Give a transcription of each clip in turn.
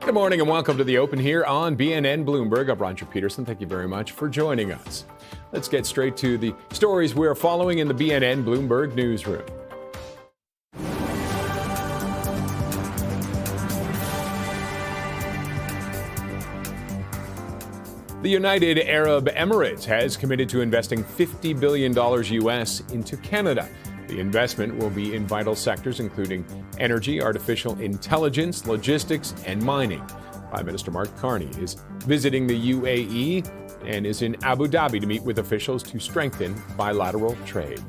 Good morning and welcome to the Open here on BNN Bloomberg. I'm Roger Peterson. Thank you very much for joining us. Let's get straight to the stories we're following in the BNN Bloomberg newsroom. The United Arab Emirates has committed to investing $50 billion US into Canada. The investment will be in vital sectors including energy, artificial intelligence, logistics, and mining. Prime Minister Mark Carney is visiting the UAE and is in Abu Dhabi to meet with officials to strengthen bilateral trade.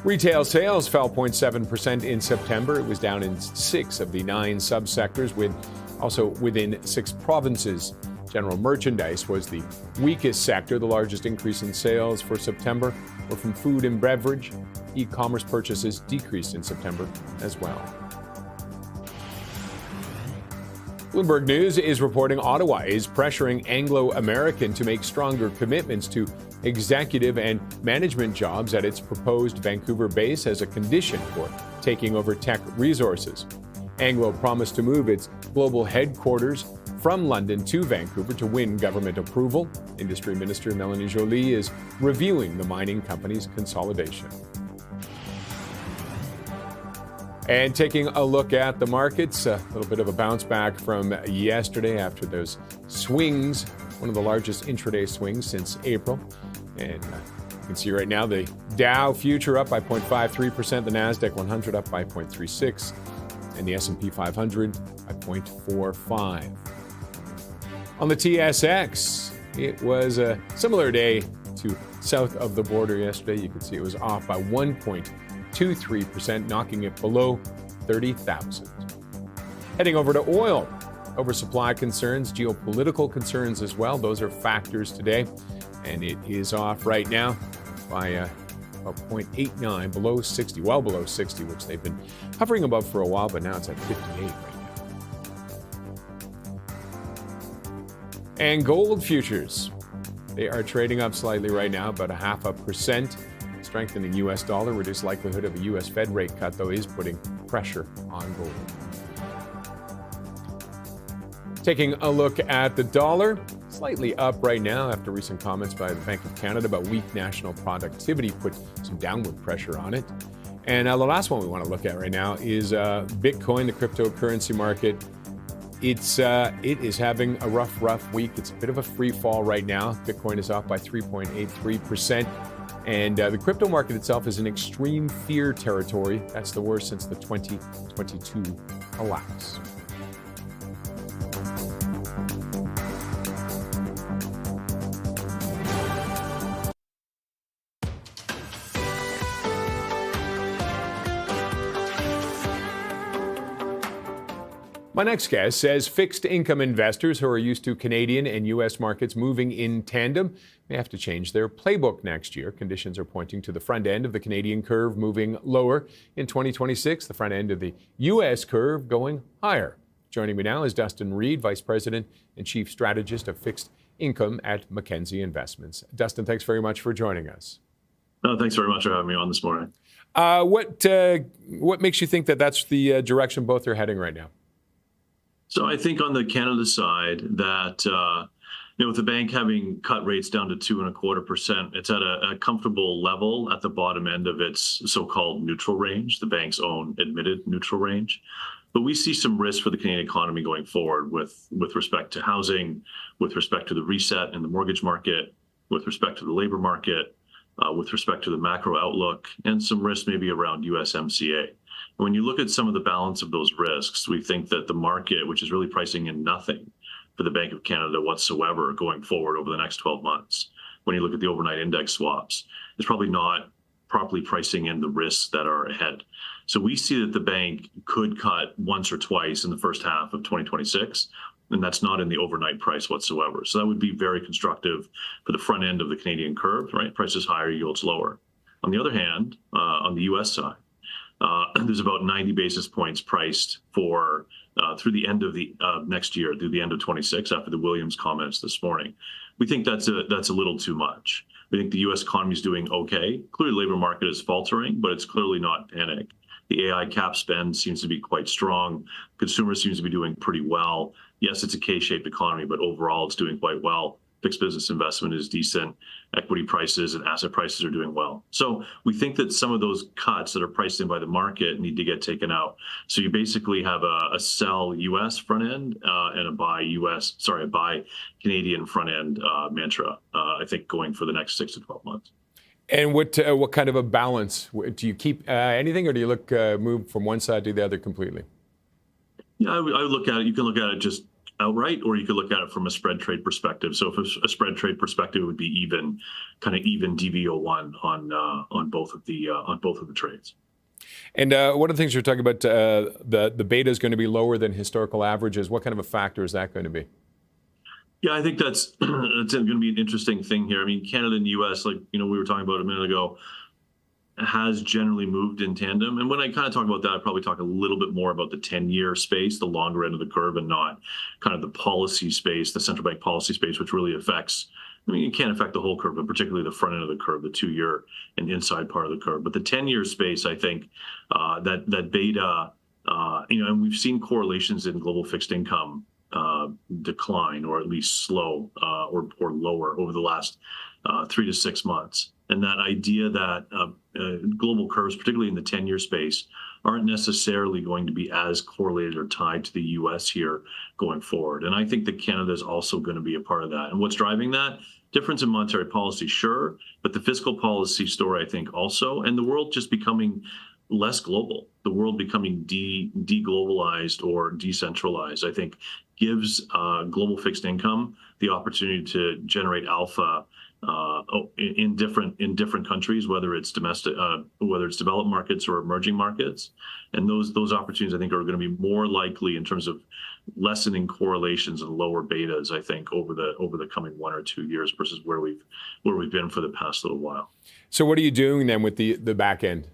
Retail sales fell 0.7% in September. It was down in 6 of the 9 subsectors, also within 6 provinces. General merchandise was the weakest sector. The largest increase in sales for September were from food and beverage. E-commerce purchases decreased in September as well. Bloomberg News is reporting Ottawa is pressuring Anglo American to make stronger commitments to executive and management jobs at its proposed Vancouver base as a condition for taking over tech resources. Anglo promised to move its global headquarters from London to Vancouver to win government approval. Industry Minister Melanie Joly is reviewing the mining company's consolidation. And taking a look at the markets, a little bit of a bounce back from yesterday after those swings, one of the largest intraday swings since April. And you can see right now the Dow future up by 0.53%, the NASDAQ 100 up by 0.36%, and the S&P 500 by 0.45%. On the TSX, it was a similar day to south of the border yesterday. You can see it was off by 1.23%, knocking it below 30,000. Heading over to oil, oversupply concerns, geopolitical concerns as well. Those are factors today, and it is off right now by about 0.89, below 60, well below 60, which they've been hovering above for a while, but now it's at 58 right now. And gold futures, they are trading up slightly right now, about 0.5%. Strengthening U.S. dollar, reduced likelihood of a U.S. Fed rate cut, though, is putting pressure on gold. Taking a look at the dollar, slightly up right now after recent comments by the Bank of Canada about weak national productivity put some downward pressure on it. And the last one we want to look at right now is Bitcoin, the cryptocurrency market. It is having a rough week. It's a bit of a free fall right now. Bitcoin is off by 3.83%. And the crypto market itself is in extreme fear territory. That's the worst since the 2022 collapse. My next guest says fixed income investors who are used to Canadian and U.S. markets moving in tandem may have to change their playbook next year. Conditions are pointing to the front end of the Canadian curve moving lower in 2026, the front end of the U.S. curve going higher. Joining me now is Dustin Reed, Vice President and Chief Strategist of Fixed Income at Mackenzie Investments. Dustin, thanks very much for joining us. No, thanks very much for having me on this morning. What makes you think that that's the direction both are heading right now? So I think on the Canada side that, with the bank having cut rates down to 2.25%, it's at a comfortable level at the bottom end of its so-called neutral range, the bank's own admitted neutral range. But we see some risk for the Canadian economy going forward with respect to housing, with respect to the reset in the mortgage market, with respect to the labor market, with respect to the macro outlook, and some risk maybe around USMCA. When you look at some of the balance of those risks, we think that the market, which is really pricing in nothing for the Bank of Canada whatsoever going forward over the next 12 months, when you look at the overnight index swaps, is probably not properly pricing in the risks that are ahead. So we see that the bank could cut once or twice in the first half of 2026, and that's not in the overnight price whatsoever. So that would be very constructive for the front end of the Canadian curve, right? Prices higher, yields lower. On the other hand, on the U.S. side, there's about 90 basis points priced for through the end of the next year, through the end of 26, after the Williams comments this morning. We think that's a little too much. We think the U.S. economy is doing okay. Clearly, the labor market is faltering, but it's clearly not panic. The AI cap spend seems to be quite strong. Consumer seems to be doing pretty well. Yes, it's a K-shaped economy, but overall it's doing quite well. Fixed business investment is decent. Equity prices and asset prices are doing well. So we think that some of those cuts that are priced in by the market need to get taken out. So you basically have a sell U.S. front end and a buy Canadian front end mantra, I think, going for the next 6 to 12 months. And what kind of a balance? Do you keep anything, or do you move from one side to the other completely? Yeah, I would look at it. You can look at it just outright, or you could look at it from a spread trade perspective. So if a spread trade perspective, it would be even DV01 on both of the trades. And one of the things you're talking about, the beta is going to be lower than historical averages. What kind of a factor is that going to be? Yeah, I think that's going to be an interesting thing here. I mean, Canada and U.S., like we were talking about a minute ago, has generally moved in tandem. And when I kind of talk about that, I probably talk a little bit more about the 10-year space, the longer end of the curve, and not kind of the policy space, the central bank policy space, which really affects, I mean, it can't affect the whole curve, but particularly the front end of the curve, the 2-year and inside part of the curve. But the 10-year space, I think that beta, and we've seen correlations in global fixed income decline, or at least slow or lower over the last 3 to 6 months. And that idea that global curves, particularly in the 10-year space, aren't necessarily going to be as correlated or tied to the U.S. here going forward. And I think that Canada is also going to be a part of that. And what's driving that? Difference in monetary policy, sure, but the fiscal policy story, I think, also, and the world just becoming less global, the world becoming de-globalized or decentralized, I think, gives global fixed income the opportunity to generate alpha in different countries, whether it's domestic, whether it's developed markets or emerging markets, and those opportunities, I think, are going to be more likely in terms of lessening correlations and lower betas, I think, over the coming 1 or 2 years versus where we've been for the past little while. So what are you doing then with the back end?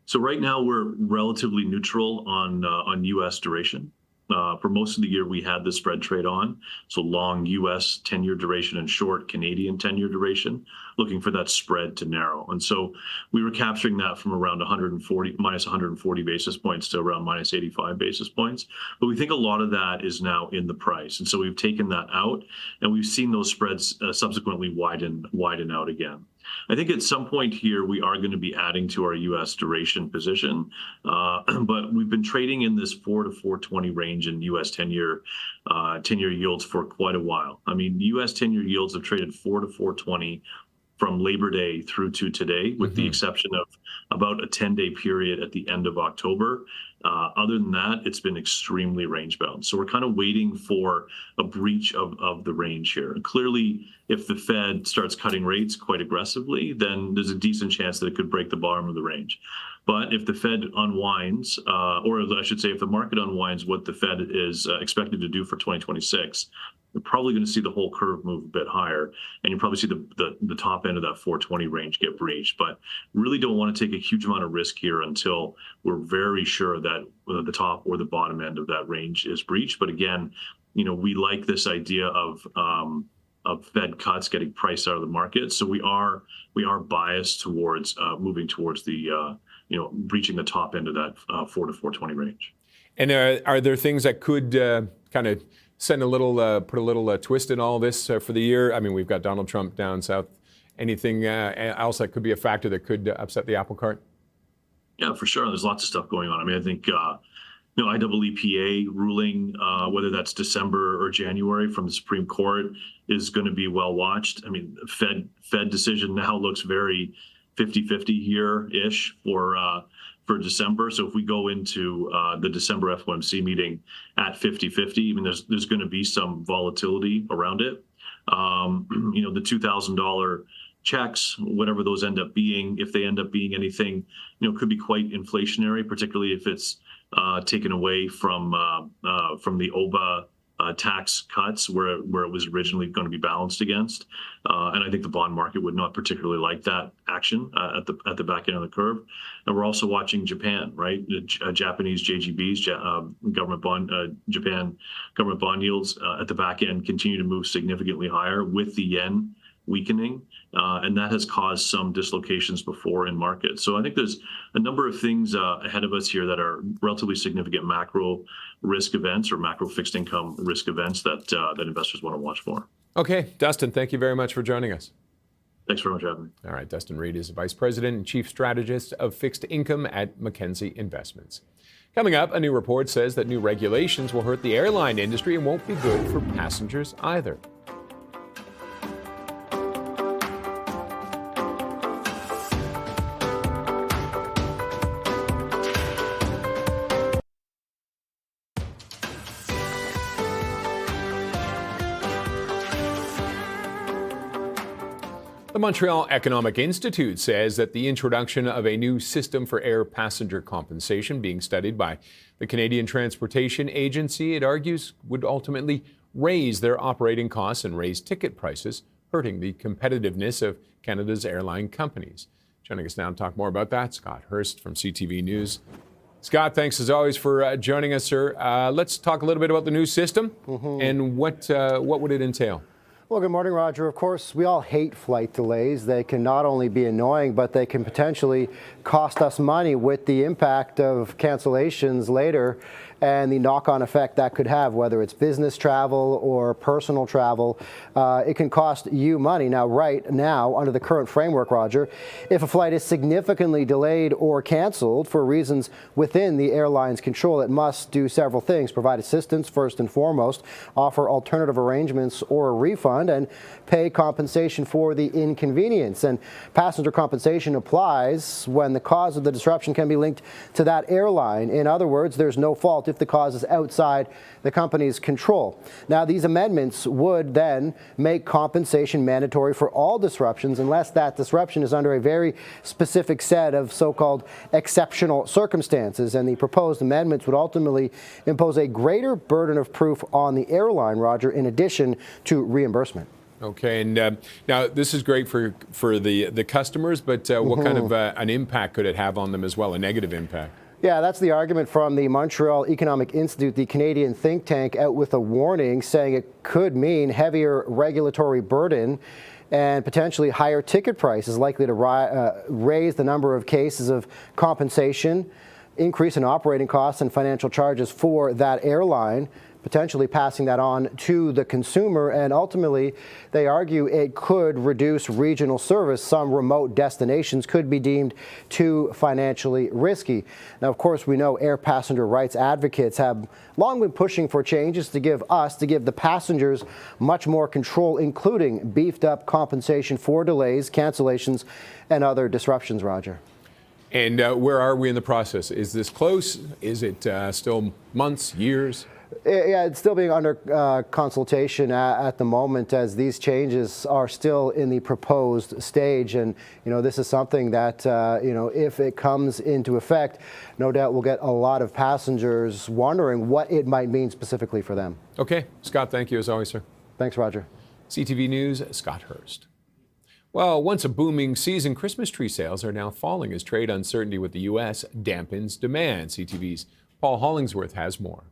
So right now we're relatively neutral on U.S. duration. For most of the year, we had the spread trade on. So long U.S. 10-year duration and short Canadian 10-year duration, looking for that spread to narrow. And so we were capturing that from around minus 140 basis points to around minus 85 basis points. But we think a lot of that is now in the price. And so we've taken that out, and we've seen those spreads subsequently widen out again. I think at some point here, we are going to be adding to our U.S. duration position, but we've been trading in this 4 to 420 range in U.S. 10-year yields for quite a while. I mean, U.S. 10-year yields have traded 4 to 420 from Labor Day through to today, with the exception of about a 10-day period at the end of October. Other than that, it's been extremely range bound. So we're kind of waiting for a breach of the range here. And clearly, if the Fed starts cutting rates quite aggressively, then there's a decent chance that it could break the bottom of the range. But if the Fed unwinds, or I should say, if the market unwinds what the Fed is expected to do for 2026, you're probably going to see the whole curve move a bit higher, and you probably see the top end of that 420 range get breached. But really don't want to take a huge amount of risk here until we're very sure that the top or the bottom end of that range is breached. But again, we like this idea of Fed cuts getting priced out of the market, so we are biased towards moving towards the breaching the top end of that 4 to 420 range. And are there things that could kind of put a little twist in all this for the year? I mean, we've got Donald Trump down south. Anything else that could be a factor that could upset the apple cart? Yeah, for sure. There's lots of stuff going on. I mean, I think IEEPA ruling, whether that's December or January from the Supreme Court, is going to be well watched. I mean, Fed decision now looks very 50-50 here-ish for December. So if we go into the December FOMC meeting at 50-50, I mean, there's going to be some volatility around it. The $2,000 checks, whatever those end up being, if they end up being anything, could be quite inflationary, particularly if it's taken away from the OBA tax cuts where it was originally going to be balanced against. And I think the bond market would not particularly like that action at the back end of the curve. And we're also watching Japan, right? Japanese JGBs, Japan government bond yields at the back end continue to move significantly higher, with the yen weakening, and that has caused some dislocations before in markets. So I think there's a number of things ahead of us here that are relatively significant macro risk events or macro fixed income risk events that investors want to watch for. Okay, Dustin, thank you very much for joining us. Thanks very much for having me. All right, Dustin Reed is Vice President and Chief Strategist of Fixed Income at Mackenzie Investments. Coming up, a new report says that new regulations will hurt the airline industry and won't be good for passengers either. The Montreal Economic Institute says that the introduction of a new system for air passenger compensation being studied by the Canadian Transportation Agency, it argues, would ultimately raise their operating costs and raise ticket prices, hurting the competitiveness of Canada's airline companies. Joining us now to talk more about that, Scott Hurst from CTV News. Scott, thanks as always for joining us, sir. Let's talk a little bit about the new system and what would it entail? Well, good morning, Roger. Of course, we all hate flight delays. They can not only be annoying, but they can potentially cost us money with the impact of cancellations later and the knock-on effect that could have, whether it's business travel or personal travel. It can cost you money. Now, right now, under the current framework, Roger, if a flight is significantly delayed or canceled for reasons within the airline's control, it must do several things: provide assistance first and foremost, offer alternative arrangements or a refund, and pay compensation for the inconvenience. And passenger compensation applies when the cause of the disruption can be linked to that airline. In other words, there's no fault if the cause is outside the company's control. Now, these amendments would then make compensation mandatory for all disruptions unless that disruption is under a very specific set of so-called exceptional circumstances. And the proposed amendments would ultimately impose a greater burden of proof on the airline, Roger, in addition to reimbursement. Okay, and now this is great for the customers, but what kind of an impact could it have on them as well, a negative impact? Yeah, that's the argument from the Montreal Economic Institute, the Canadian think tank, out with a warning saying it could mean heavier regulatory burden and potentially higher ticket prices, likely to raise the number of cases of compensation, increase in operating costs and financial charges for that airline, potentially passing that on to the consumer. And ultimately, they argue it could reduce regional service. Some remote destinations could be deemed too financially risky. Now, of course, we know air passenger rights advocates have long been pushing for changes to give the passengers much more control, including beefed up compensation for delays, cancellations, and other disruptions, Roger. And where are we in the process? Is this close? Is it still months, years? Yeah, it's still being under consultation at the moment, as these changes are still in the proposed stage. And, this is something that, if it comes into effect, no doubt we'll get a lot of passengers wondering what it might mean specifically for them. Okay. Scott, thank you as always, sir. Thanks, Roger. CTV News, Scott Hurst. Well, once a booming season, Christmas tree sales are now falling as trade uncertainty with the U.S. dampens demand. CTV's Paul Hollingsworth has more.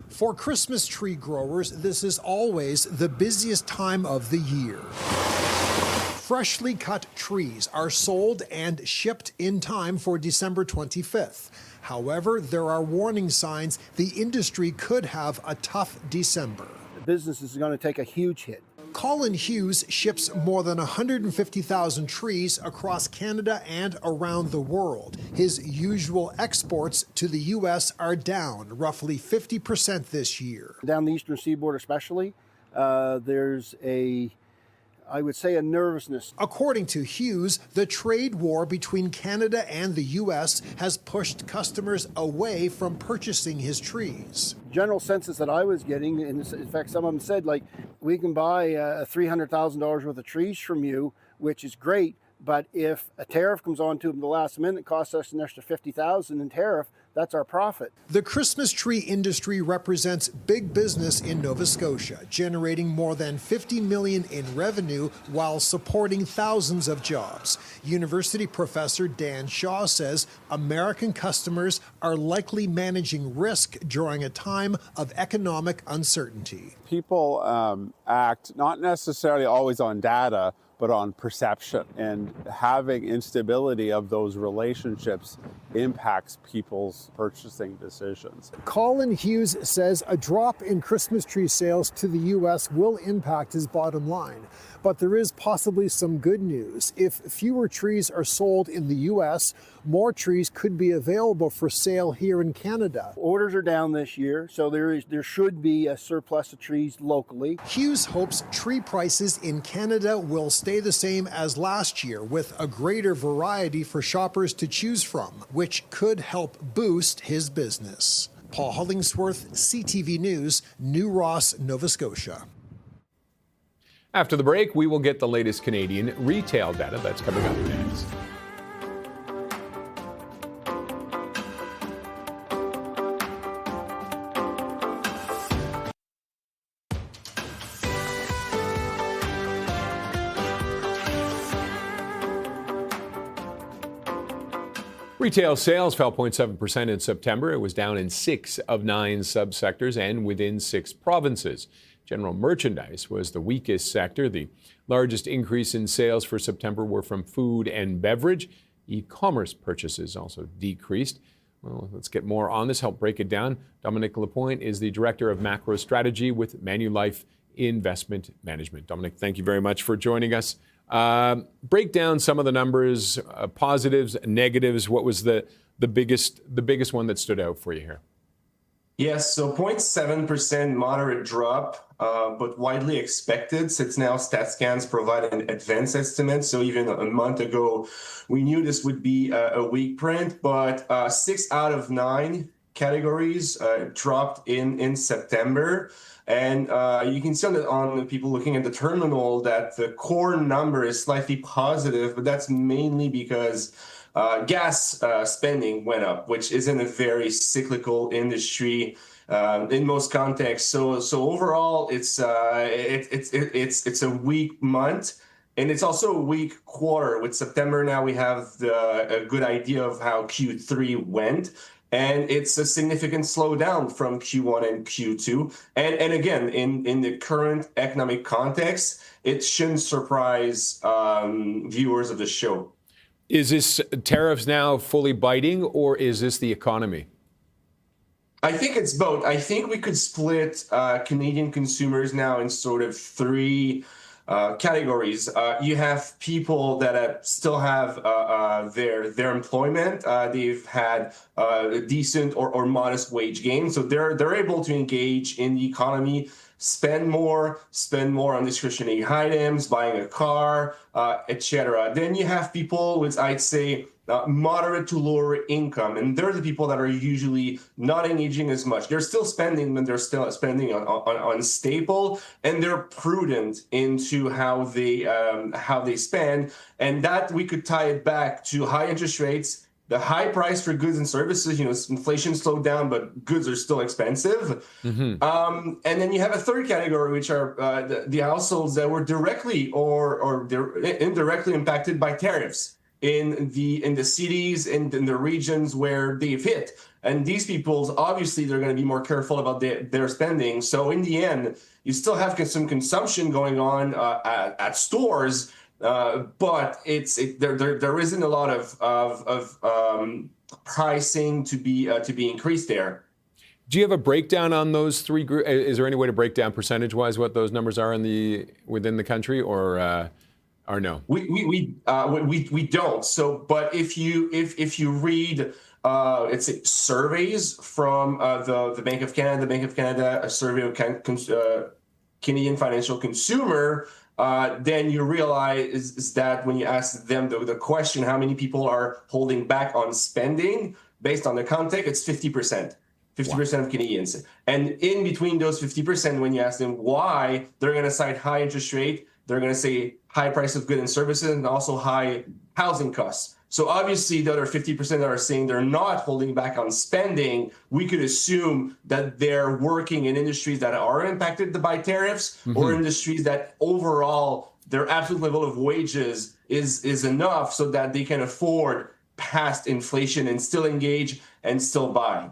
For Christmas tree growers, this is always the busiest time of the year. Freshly cut trees are sold and shipped in time for December 25th. However, there are warning signs the industry could have a tough December. The business is going to take a huge hit. Colin Hughes ships more than 150,000 trees across Canada and around the world. His usual exports to the U.S. are down roughly 50% this year. Down the eastern seaboard especially, there's I would say a nervousness. According to Hughes, the trade war between Canada and the U.S. has pushed customers away from purchasing his trees. General census that I was getting, and in fact some of them said, we can buy $300,000 worth of trees from you, which is great, but if a tariff comes on to them the last minute, it costs us an extra $50,000 in tariff, that's our profit. The Christmas tree industry represents big business in Nova Scotia, generating more than $50 million in revenue while supporting thousands of jobs. University professor Dan Shaw says American customers are likely managing risk during a time of economic uncertainty. People act not necessarily always on data, but on perception, and having instability of those relationships impacts people's purchasing decisions. Colin Hughes says a drop in Christmas tree sales to the U.S. will impact his bottom line. But there is possibly some good news. If fewer trees are sold in the U.S., more trees could be available for sale here in Canada. Orders are down this year, so there should be a surplus of trees locally. Hughes hopes tree prices in Canada will stay the same as last year, with a greater variety for shoppers to choose from, which could help boost his business. Paul Hollingsworth, CTV News, New Ross, Nova Scotia. After the break, we will get the latest Canadian retail data. That's coming up next. Retail sales fell 0.7% in September. It was down in 6 of 9 subsectors and within 6 provinces. General merchandise was the weakest sector. The largest increase in sales for September were from food and beverage. E-commerce purchases also decreased. Well, let's get more on this, help break it down. Dominic Lapointe is the Director of Macro Strategy with Manulife Investment Management. Dominic, thank you very much for joining us. Break down some of the numbers, positives, negatives. What was the biggest one that stood out for you here? Yes, so 0.7% moderate drop, but widely expected since now StatsCan's provide an advanced estimate. So even a month ago, we knew this would be a weak print, but 6 out of 9 categories dropped in September. And you can see on people looking at the terminal that the core number is slightly positive, but that's mainly because gas spending went up, which isn't a very cyclical industry in most contexts. So overall, it's a weak month, and it's also a weak quarter. With September now, we have a good idea of how Q3 went. And it's a significant slowdown from Q1 and Q2. And again, in the current economic context, it shouldn't surprise viewers of the show. Is this tariffs now fully biting, or is this the economy? I think it's both. I think we could split Canadian consumers now in sort of 3 categories. You have people that still have their employment. They've had a decent or modest wage gain, so they're able to engage in the economy, spend more on discretionary items, buying a car, etc. Then you have people with, I'd say, moderate to lower income, and they're the people that are usually not engaging as much. They're still spending, but they're still spending on staple, and they're prudent into how they spend, and that we could tie it back to high interest rates, the high price for goods and services. Inflation slowed down, but goods are still expensive. Mm-hmm. And then you have a third category, which are the households that were directly or they're indirectly impacted by tariffs in the cities and in the regions where they've hit. And these people, obviously, they're going to be more careful about their spending. So in the end, you still have some consumption going on at stores, but there isn't a lot of pricing to be increased there. Do you have a breakdown on those 3 groups? Is there any way to break down percentage-wise what those numbers are within the country, or no? We don't. So, but if you read it's surveys from the Bank of Canada, a survey of Canadian financial consumer, then you realize is that when you ask them the question, how many people are holding back on spending based on the context, it's 50%. 50% of Canadians. And in between those 50%, when you ask them why, they're going to cite high interest rate, they're going to say high price of goods and services, and also high housing costs. So obviously the other 50% that are saying they're not holding back on spending, we could assume that they're working in industries that are impacted by tariffs or industries that overall their absolute level of wages is enough so that they can afford past inflation and still engage and still buy.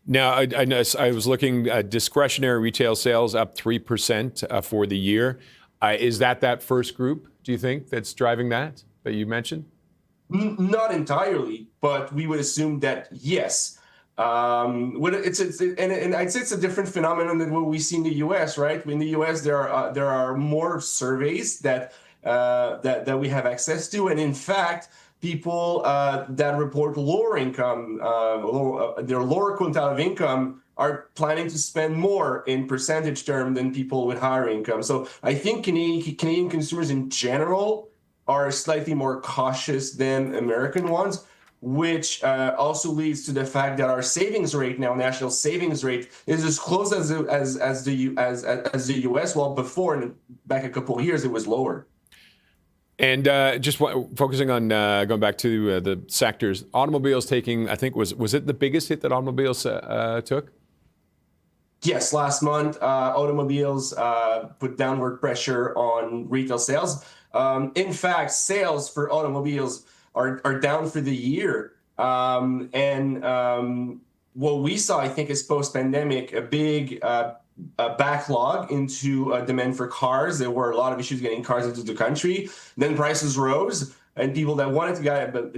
Now, I was looking at discretionary retail sales up 3% for the year. Is that first group, do you think, that's driving that you mentioned? Not entirely, but we would assume that yes. And I'd say it's a different phenomenon than what we see in the U.S. Right? In the U.S., there are more surveys that we have access to, and in fact, people that report lower income, their lower quintile of income, are planning to spend more in percentage term than people with higher income. So I think Canadian consumers in general are slightly more cautious than American ones, which also leads to the fact that our savings rate now, national savings rate, is as close as the U.S. Well, before, back a couple of years, it was lower. And just focusing on going back to the sectors, automobiles taking, I think, was it the biggest hit that automobiles took? Yes, last month, automobiles put downward pressure on retail sales. In fact, sales for automobiles are down for the year. What we saw, I think, is post-pandemic, a big backlog into demand for cars. There were a lot of issues getting cars into the country. Then prices rose, and people that wanted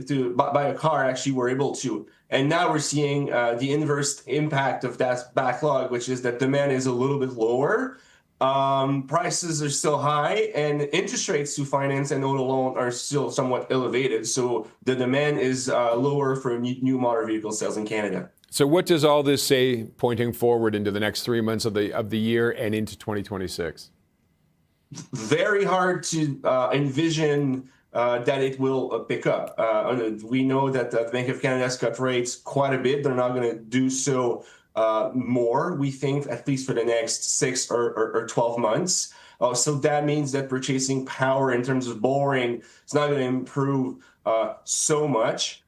to buy a car actually were able to. And now we're seeing the inverse impact of that backlog, which is that demand is a little bit lower. Prices are still high, and interest rates to finance an auto loan are still somewhat elevated. So the demand is lower for new motor vehicle sales in Canada. So what does all this say pointing forward into the next 3 months of the year and into 2026? Very hard to envision that it will pick up. We know that the Bank of Canada has cut rates quite a bit. They're not going to do so more, we think, at least for the next 6 or 12 months. So that means that purchasing power in terms of borrowing is not going to improve so much.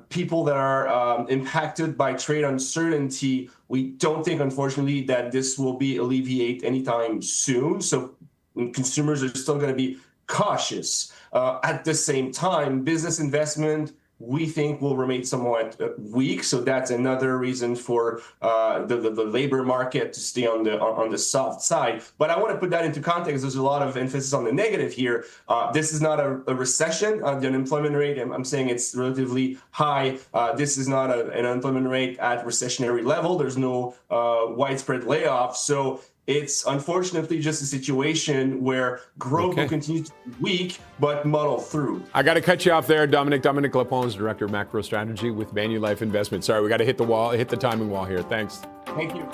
People that are impacted by trade uncertainty, we don't think, unfortunately, that this will be alleviated anytime soon. So consumers are still going to be cautious. At the same time, business investment, we think, will remain somewhat weak. So that's another reason for the labor market to stay on the soft side. But I want to put that into context. There's a lot of emphasis on the negative here. This is not a recession. The unemployment rate, I'm saying it's relatively high. This is not an unemployment rate at recessionary level. There's no widespread layoffs. So it's unfortunately just a situation where growth will continue to be weak, but muddle through. I got to cut you off there. Dominic Lapone is Director of Macro Strategy with Manulife Investment. Sorry, we got to hit the timing wall here. Thanks. Thank you.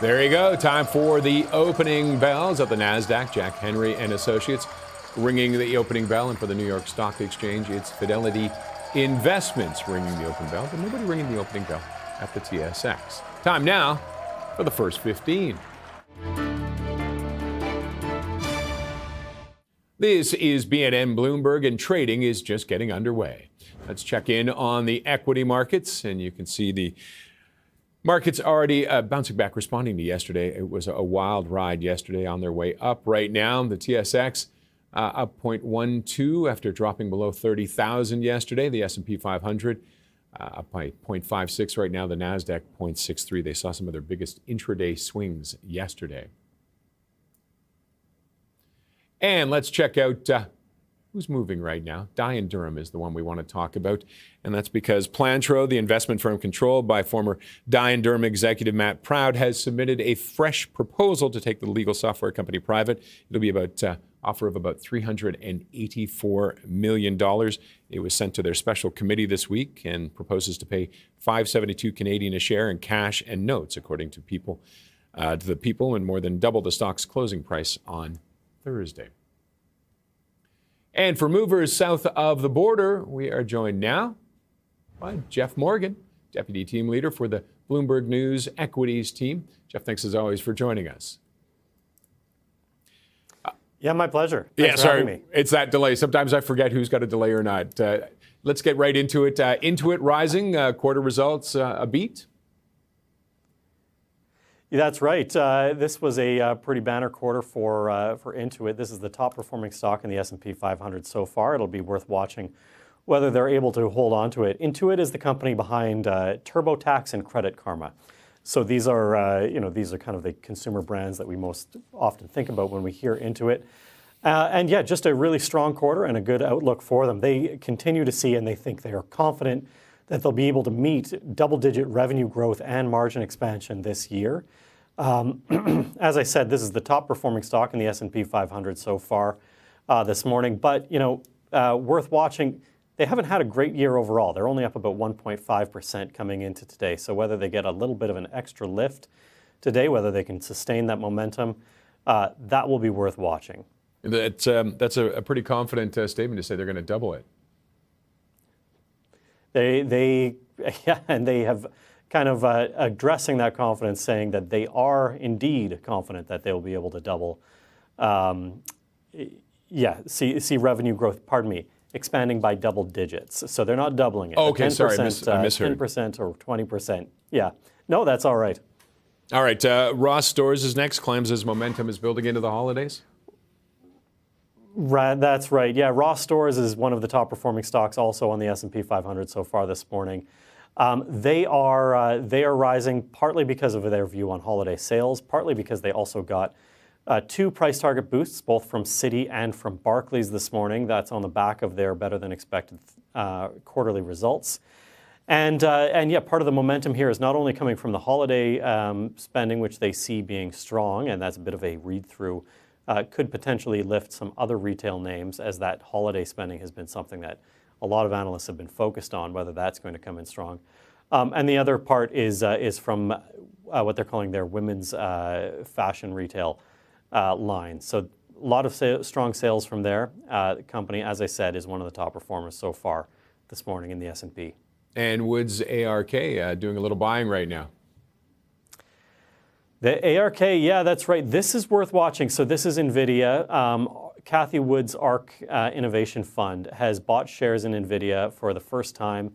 There you go. Time for the opening bells of the NASDAQ. Jack Henry and Associates ringing the opening bell, and for the New York Stock Exchange, it's Fidelity Investments ringing the opening bell, but nobody ringing the opening bell at the TSX. Time now for the first 15. This is BNN Bloomberg, and trading is just getting underway. Let's check in on the equity markets, and you can see the markets already bouncing back, responding to yesterday. It was a wild ride yesterday, on their way up right now. The TSX up 0.12 after dropping below 30,000 yesterday. The S&P 500 up by 0.56 right now. The NASDAQ 0.63. They saw some of their biggest intraday swings yesterday. And let's check out who's moving right now. Dye & Durham is the one we want to talk about, and that's because Plantro, the investment firm controlled by former Dye & Durham executive Matt Proud, has submitted a fresh proposal to take the legal software company private. It'll be about offer of about $384 million. It was sent to their special committee this week and proposes to pay $5.72 Canadian a share in cash and notes, according to the People, and more than double the stock's closing price on Thursday. And for movers south of the border, we are joined now by Jeff Morgan, Deputy Team Leader for the Bloomberg News Equities team. Jeff, thanks as always for joining us. Yeah, my pleasure. Thanks for having me. It's that delay. Sometimes I forget who's got a delay or not. Let's get right into it. Intuit rising, quarter results, a beat? Yeah, that's right. This was a pretty banner quarter for Intuit. This is the top performing stock in the S&P 500 so far. It'll be worth watching whether they're able to hold on to it. Intuit is the company behind TurboTax and Credit Karma. So these are these are kind of the consumer brands that we most often think about when we hear Intuit. And yeah, just a really strong quarter and a good outlook for them. They continue to see and they think they are confident that they'll be able to meet double-digit revenue growth and margin expansion this year. As I said, this is the top-performing stock in the S&P 500 so far this morning. But worth watching. They haven't had a great year overall. They're only up about 1.5% coming into today. So whether they get a little bit of an extra lift today, whether they can sustain that momentum, that will be worth watching. That's a pretty confident statement to say they're going to double it. They have kind of addressing that confidence, saying that they are indeed confident that they will be able to double. See revenue growth. Pardon me, expanding by double digits. So they're not doubling it. Oh, okay, sorry, I misheard. 10% or 20%. Yeah, no, that's all right. All right, Ross Stores is next. Claims his momentum is building into the holidays. Right, that's right. Yeah, Ross Stores is one of the top performing stocks also on the S&P 500 so far this morning. They are rising partly because of their view on holiday sales, partly because they also got two price target boosts, both from Citi and from Barclays this morning. That's on the back of their better than expected quarterly results. And yeah, part of the momentum here is not only coming from the holiday spending, which they see being strong, and that's a bit of a read-through, could potentially lift some other retail names, as that holiday spending has been something that a lot of analysts have been focused on, whether that's going to come in strong. And the other part is from what they're calling their women's fashion retail line. So a lot of strong sales from there. The company, as I said, is one of the top performers so far this morning in the S&P. And Woods ARK doing a little buying right now. The ARK, yeah, that's right. This is worth watching. So this is NVIDIA. Cathie Wood's ARK Innovation Fund has bought shares in NVIDIA for the first time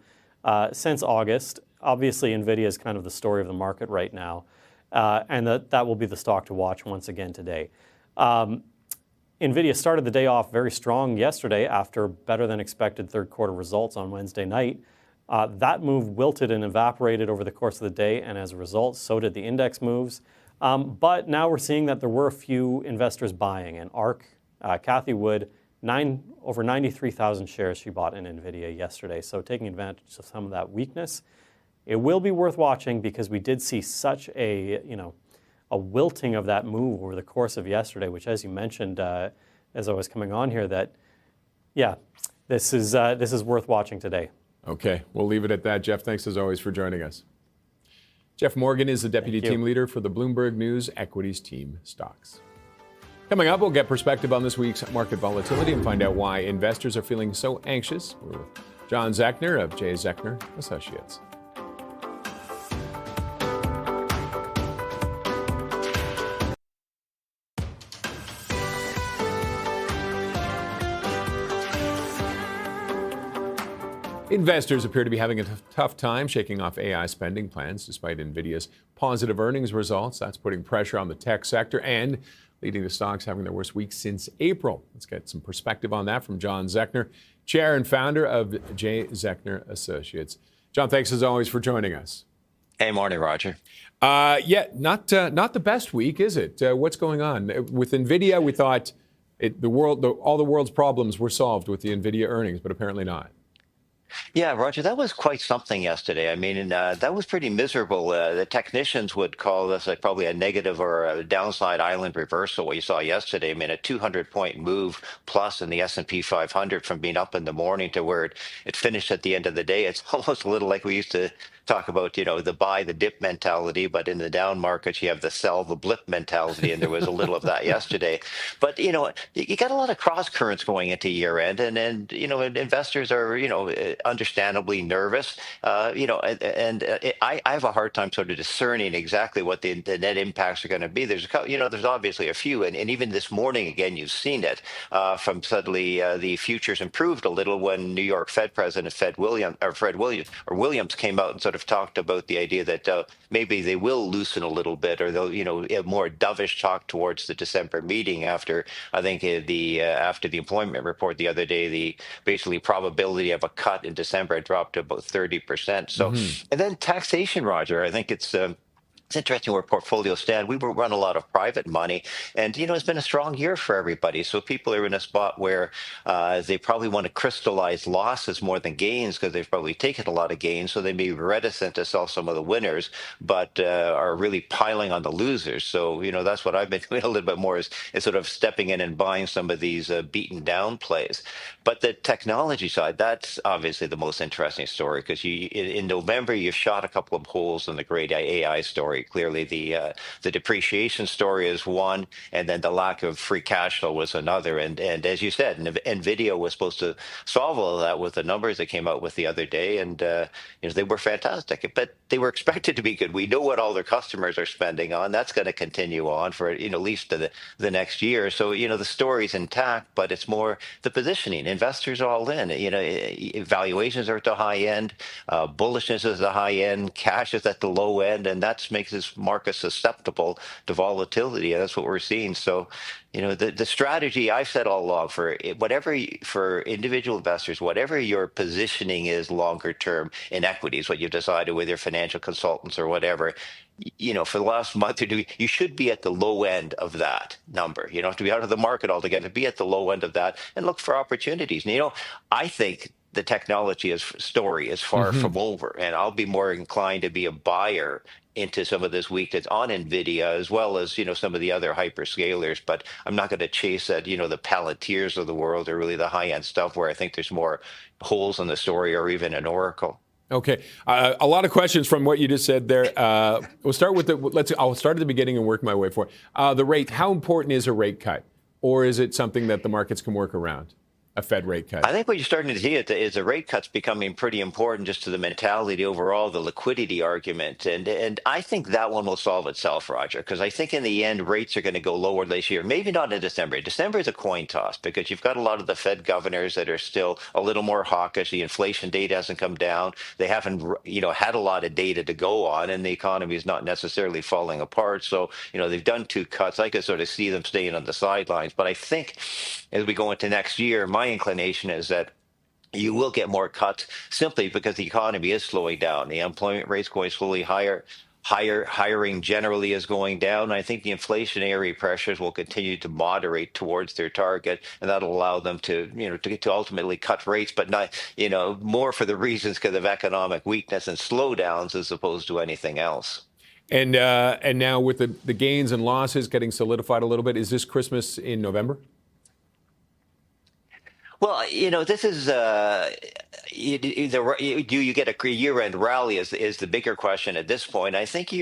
since August. Obviously, NVIDIA is kind of the story of the market right now. And that will be the stock to watch once again today. NVIDIA started the day off very strong yesterday after better than expected third quarter results on Wednesday night. That move wilted and evaporated over the course of the day, and as a result, so did the index moves. But now we're seeing that there were a few investors buying, and ARK, Cathie Wood, over 93,000 shares she bought in NVIDIA yesterday. So taking advantage of some of that weakness, it will be worth watching because we did see such a wilting of that move over the course of yesterday, which, as you mentioned, as I was coming on here, that yeah, this is worth watching today. Okay, we'll leave it at that. Jeff, thanks as always for joining us. Jeff Morgan is the Deputy Team Leader for the Bloomberg News Equities Team Stocks. Coming up, we'll get perspective on this week's market volatility and find out why investors are feeling so anxious. We're with John Zechner of J. Zechner Associates. Investors appear to be having a tough time shaking off AI spending plans despite NVIDIA's positive earnings results. That's putting pressure on the tech sector and leading to stocks having their worst week since April. Let's get some perspective on that from John Zechner, Chair and Founder of J. Zechner Associates. John, thanks as always for joining us. Hey, morning, Roger. Not the best week, is it? What's going on with NVIDIA? We thought all the world's problems were solved with the NVIDIA earnings, but apparently not. Yeah, Roger, that was quite something yesterday. I mean, that was pretty miserable. The technicians would call this probably a negative or a downside island reversal, what you saw yesterday. I mean, a 200-point move plus in the S&P 500 from being up in the morning to where it finished at the end of the day. It's almost a little like we used to talk about, the buy the dip mentality, but in the down markets, you have the sell the blip mentality, and there was a little of that yesterday. But, you got a lot of cross currents going into year end, and investors are, understandably nervous. I have a hard time sort of discerning exactly what the net impacts are going to be. There's obviously a few, and even this morning again, you've seen it from suddenly the futures improved a little when New York Fed President Fred Williams came out and sort of talked about the idea that maybe they will loosen a little bit, or they'll have more dovish talk towards the December meeting after I think after the employment report the other day, the basically probability of a cut in December had dropped to about 30%. So, and then taxation, Roger, I think it's interesting where portfolios stand. We run a lot of private money, and it's been a strong year for everybody. So people are in a spot where they probably want to crystallize losses more than gains because they've probably taken a lot of gains. So they may be reticent to sell some of the winners, but are really piling on the losers. So that's what I've been doing a little bit more is sort of stepping in and buying some of these beaten down plays. But the technology side, that's obviously the most interesting story because in November you shot a couple of holes in the great AI story. Clearly, the depreciation story is one, and then the lack of free cash flow was another. And as you said, NVIDIA was supposed to solve all of that with the numbers they came out with the other day, and they were fantastic. But they were expected to be good. We know what all their customers are spending on. That's going to continue on for at least the next year. So the story's intact, but it's more the positioning. Investors are all in. Valuations are at the high end, bullishness is at the high end, cash is at the low end, and that makes this market susceptible to volatility, and that's what we're seeing. So, the strategy I've said all along for individual investors, whatever your positioning is longer term in equities, what you've decided with your financial consultants or whatever, for the last month or two, you should be at the low end of that number. You don't have to be out of the market altogether. Be at the low end of that and look for opportunities. And, I think the technology story is far from over, and I'll be more inclined to be a buyer into some of this weakness on NVIDIA as well as, some of the other hyperscalers. But I'm not going to chase that, the Palantirs of the world or really the high-end stuff where I think there's more holes in the story or even an Oracle. Okay, a lot of questions from what you just said there. We'll start with I'll start at the beginning and work my way forward. The rate, how important is a rate cut? Or is it something that the markets can work around? A Fed rate cut? I think what you're starting to see is the rate cuts becoming pretty important just to the mentality overall, the liquidity argument. And I think that one will solve itself, Roger, because I think in the end, rates are going to go lower this year. Maybe not in December. December is a coin toss because you've got a lot of the Fed governors that are still a little more hawkish. The inflation data hasn't come down. They haven't, had a lot of data to go on, and the economy is not necessarily falling apart. So, they've done 2 cuts. I could sort of see them staying on the sidelines. But I think as we go into next year, my inclination is that you will get more cuts simply because the economy is slowing down. The employment rate's going slowly higher. Hiring generally is going down. I think the inflationary pressures will continue to moderate towards their target, and that'll allow them to, to ultimately cut rates, but not, more for the reasons because of economic weakness and slowdowns as opposed to anything else. And now with the gains and losses getting solidified a little bit, is this Christmas in November? Well, this is do you get a year-end rally is the bigger question at this point. I think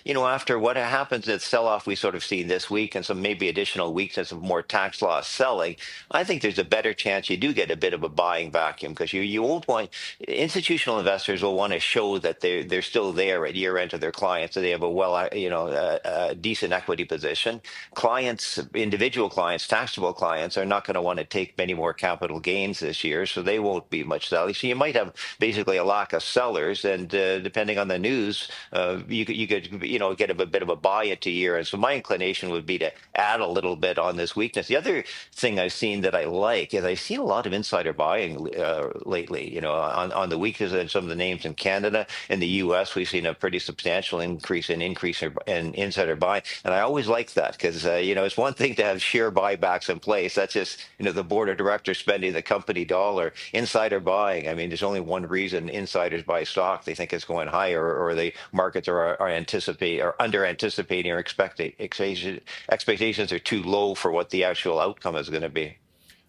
after what happens at sell-off we sort of see this week and some maybe additional weakness of more tax loss selling, I think there's a better chance you do get a bit of a buying vacuum because you won't want institutional investors will want to show that they're still there at year-end to their clients, so they have a decent equity position. Individual clients, taxable clients are not going to want to take many more capital gains this year, so they won't be much selling. So you might have basically a lack of sellers, and depending on the news, you could get a bit of a buy into year. And so my inclination would be to add a little bit on this weakness. The other thing I've seen that I like is I've seen a lot of insider buying lately. On the weakness in some of the names in Canada. In the U.S., we've seen a pretty substantial increase in insider buying, and I always like that because it's one thing to have share buybacks in place. That's just the board of directors spending the company dollar. Insider buying, I mean, there's only one reason insiders buy stock. They think it's going higher, or the markets are under anticipating, or expectations are too low for what the actual outcome is going to be.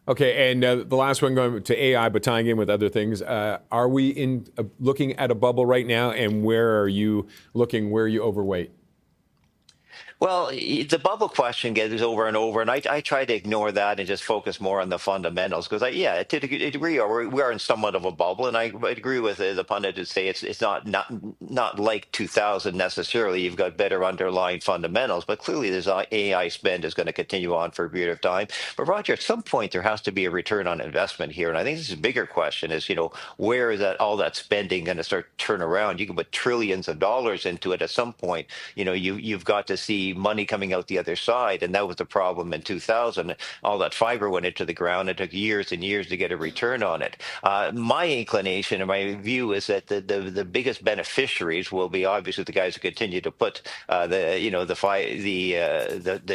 Okay, and the last one going to AI, but tying in with other things. Are we looking at a bubble right now, and where are you looking? Where are you overweight? Well, the bubble question gets over and over, and I try to ignore that and just focus more on the fundamentals because, yeah, to a degree, we are in somewhat of a bubble, and I agree with the pundit to say it's not like 2000 necessarily. You've got better underlying fundamentals, but clearly this AI spend is going to continue on for a period of time. But Roger, at some point there has to be a return on investment here, and I think this is a bigger question: is where is all that spending going to start to turn around? You can put trillions of dollars into it at some point. You've got to see money coming out the other side, and that was the problem in 2000. All that fiber went into the ground. It took years and years to get a return on it. My inclination and my view is that the biggest beneficiaries will be obviously the guys who continue to put the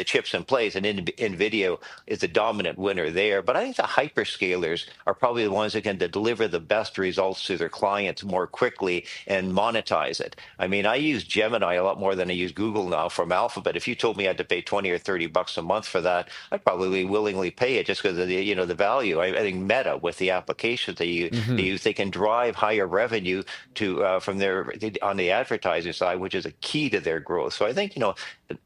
chips in place, and NVIDIA is the dominant winner there. But I think the hyperscalers are probably the ones that can deliver the best results to their clients more quickly and monetize it. I mean, I use Gemini a lot more than I use Google now from Alphabet. If you told me I had to pay $20 or $30 a month for that, I'd probably willingly pay it just because of the value. I think Meta, with the applications they use, they can drive higher revenue from on the advertising side, which is a key to their growth. So I think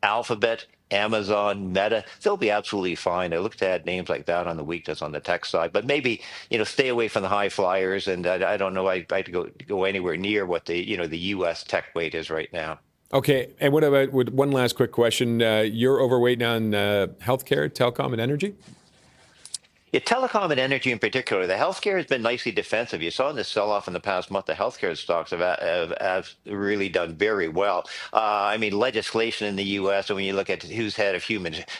Alphabet, Amazon, Meta, they'll be absolutely fine. I look to add names like that on the weakness on the tech side, but maybe stay away from the high flyers. And I don't know, I'd go anywhere near what the U.S. tech weight is right now. Okay, and what about one last quick question? You're overweight on healthcare, telecom, and energy? Yeah, telecom and energy in particular. The healthcare has been nicely defensive. You saw in the sell-off in the past month, the healthcare stocks have really done very well. I mean, legislation in the U.S., and when you look at who's head of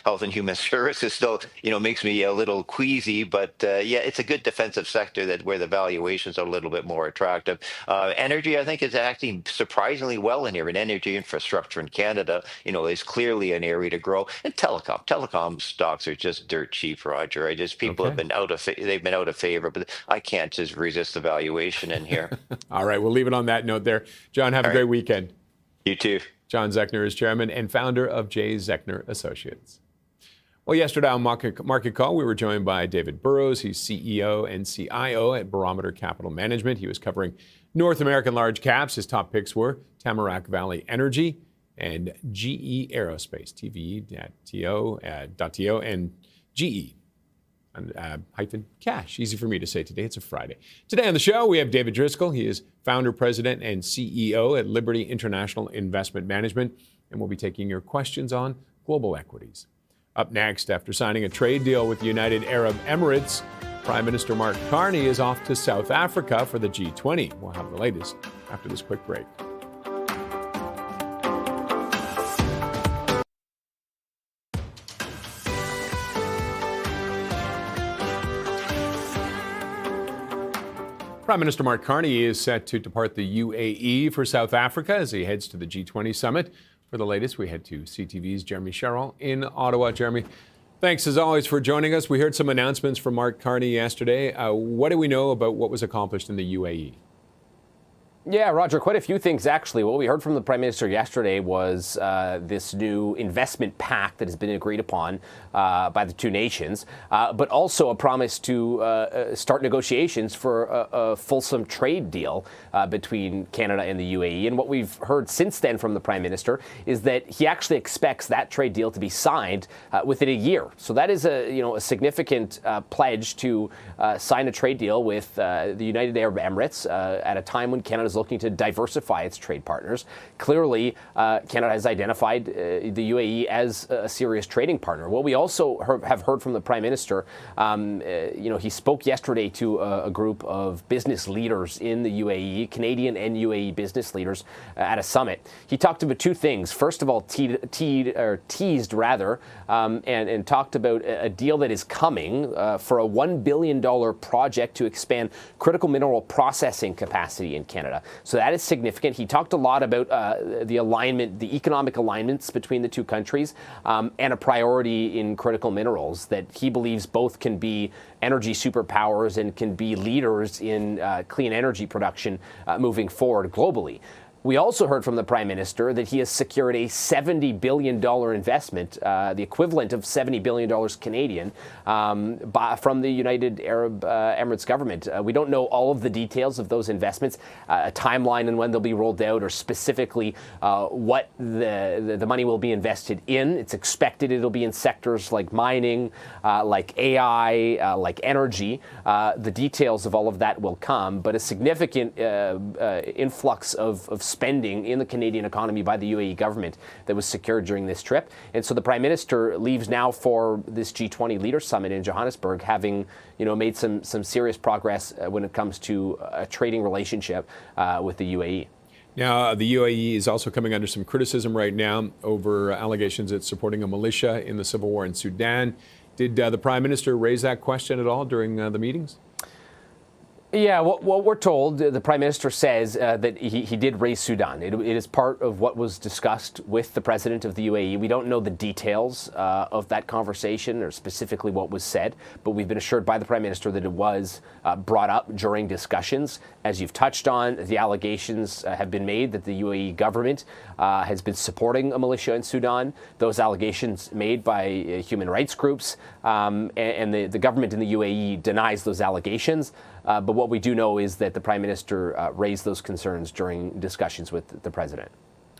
health and human services, still, makes me a little queasy. But yeah, it's a good defensive sector where the valuations are a little bit more attractive. Energy, I think, is acting surprisingly well in here. And energy infrastructure in Canada, is clearly an area to grow. And telecom stocks are just dirt cheap, Roger. People have been out of favor, but I can't just resist the valuation in here. All right, we'll leave it on that note there. John, have a great weekend. You too. John Zechner is chairman and founder of J. Zechner Associates. Well, yesterday on Market Call, we were joined by David Burrows. He's CEO and CIO at Barometer Capital Management. He was covering North American large caps. His top picks were Tamarack Valley Energy and GE Aerospace, TVE.TO and GE. Hyphen cash. Easy for me to say today. It's a Friday. Today on the show, we have David Driscoll. He is founder, president, and CEO at Liberty International Investment Management, and we'll be taking your questions on global equities. Up next, after signing a trade deal with the United Arab Emirates, Prime Minister Mark Carney is off to South Africa for the G20. We'll have the latest after this quick break. Prime Minister Mark Carney is set to depart the UAE for South Africa as he heads to the G20 summit. For the latest, we head to CTV's Jeremy Sherrill in Ottawa. Jeremy, thanks as always for joining us. We heard some announcements from Mark Carney yesterday. What do we know about what was accomplished in the UAE? Yeah, Roger, quite a few things, actually. What we heard from the Prime Minister yesterday was this new investment pact that has been agreed upon by the two nations, but also a promise to start negotiations for a fulsome trade deal between Canada and the UAE. And what we've heard since then from the Prime Minister is that he actually expects that trade deal to be signed within a year. So that is a significant pledge to sign a trade deal with the United Arab Emirates at a time when Canada is looking to diversify its trade partners. Clearly, Canada has identified the UAE as a serious trading partner. What we also have heard from the Prime Minister, he spoke yesterday to a group of business leaders in the UAE, Canadian and UAE business leaders at a summit. He talked about two things. First of all, teased and talked about a deal that is coming for a $1 billion project to expand critical mineral processing capacity in Canada. So that is significant. He talked a lot about the alignment, the economic alignments between the two countries, and a priority in critical minerals that he believes both can be energy superpowers and can be leaders in clean energy production moving forward globally. We also heard from the Prime Minister that he has secured a $70 billion investment, the equivalent of $70 billion Canadian, from the United Arab Emirates government. We don't know all of the details of those investments, a timeline and when they'll be rolled out, or specifically what the money will be invested in. It's expected it'll be in sectors like mining, like AI, like energy. The details of all of that will come, but a significant influx of spending in the Canadian economy by the UAE government that was secured during this trip. And so the Prime Minister leaves now for this G20 Leaders Summit in Johannesburg, having made some serious progress when it comes to a trading relationship with the UAE. Now, the UAE is also coming under some criticism right now over allegations it's supporting a militia in the civil war in Sudan. Did the Prime Minister raise that question at all during the meetings? Yeah, what we're told, the Prime Minister says that he did raise Sudan. It is part of what was discussed with the President of the UAE. We don't know the details of that conversation or specifically what was said, but we've been assured by the Prime Minister that it was brought up during discussions. As you've touched on, the allegations have been made that the UAE government has been supporting a militia in Sudan. Those allegations made by human rights groups, and the government in the UAE denies those allegations. But what we do know is that the Prime Minister raised those concerns during discussions with the President.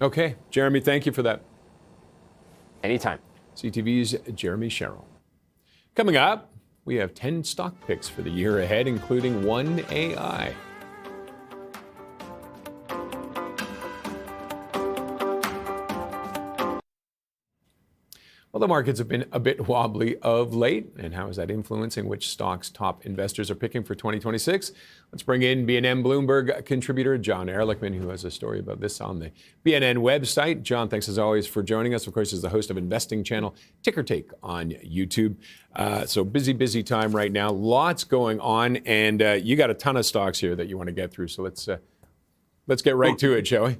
Okay. Jeremy, thank you for that. Anytime. CTV's Jeremy Sherrill. Coming up, we have 10 stock picks for the year ahead, including one AI. Well, the markets have been a bit wobbly of late, and how is that influencing which stocks top investors are picking for 2026? Let's bring in BNN Bloomberg contributor John Ehrlichman, who has a story about this on the BNN website. John, thanks as always for joining us. Of course, is the host of Investing Channel Ticker Take on YouTube. So busy time right now. Lots going on, and you got a ton of stocks here that you want to get through. So let's get right to it, shall we?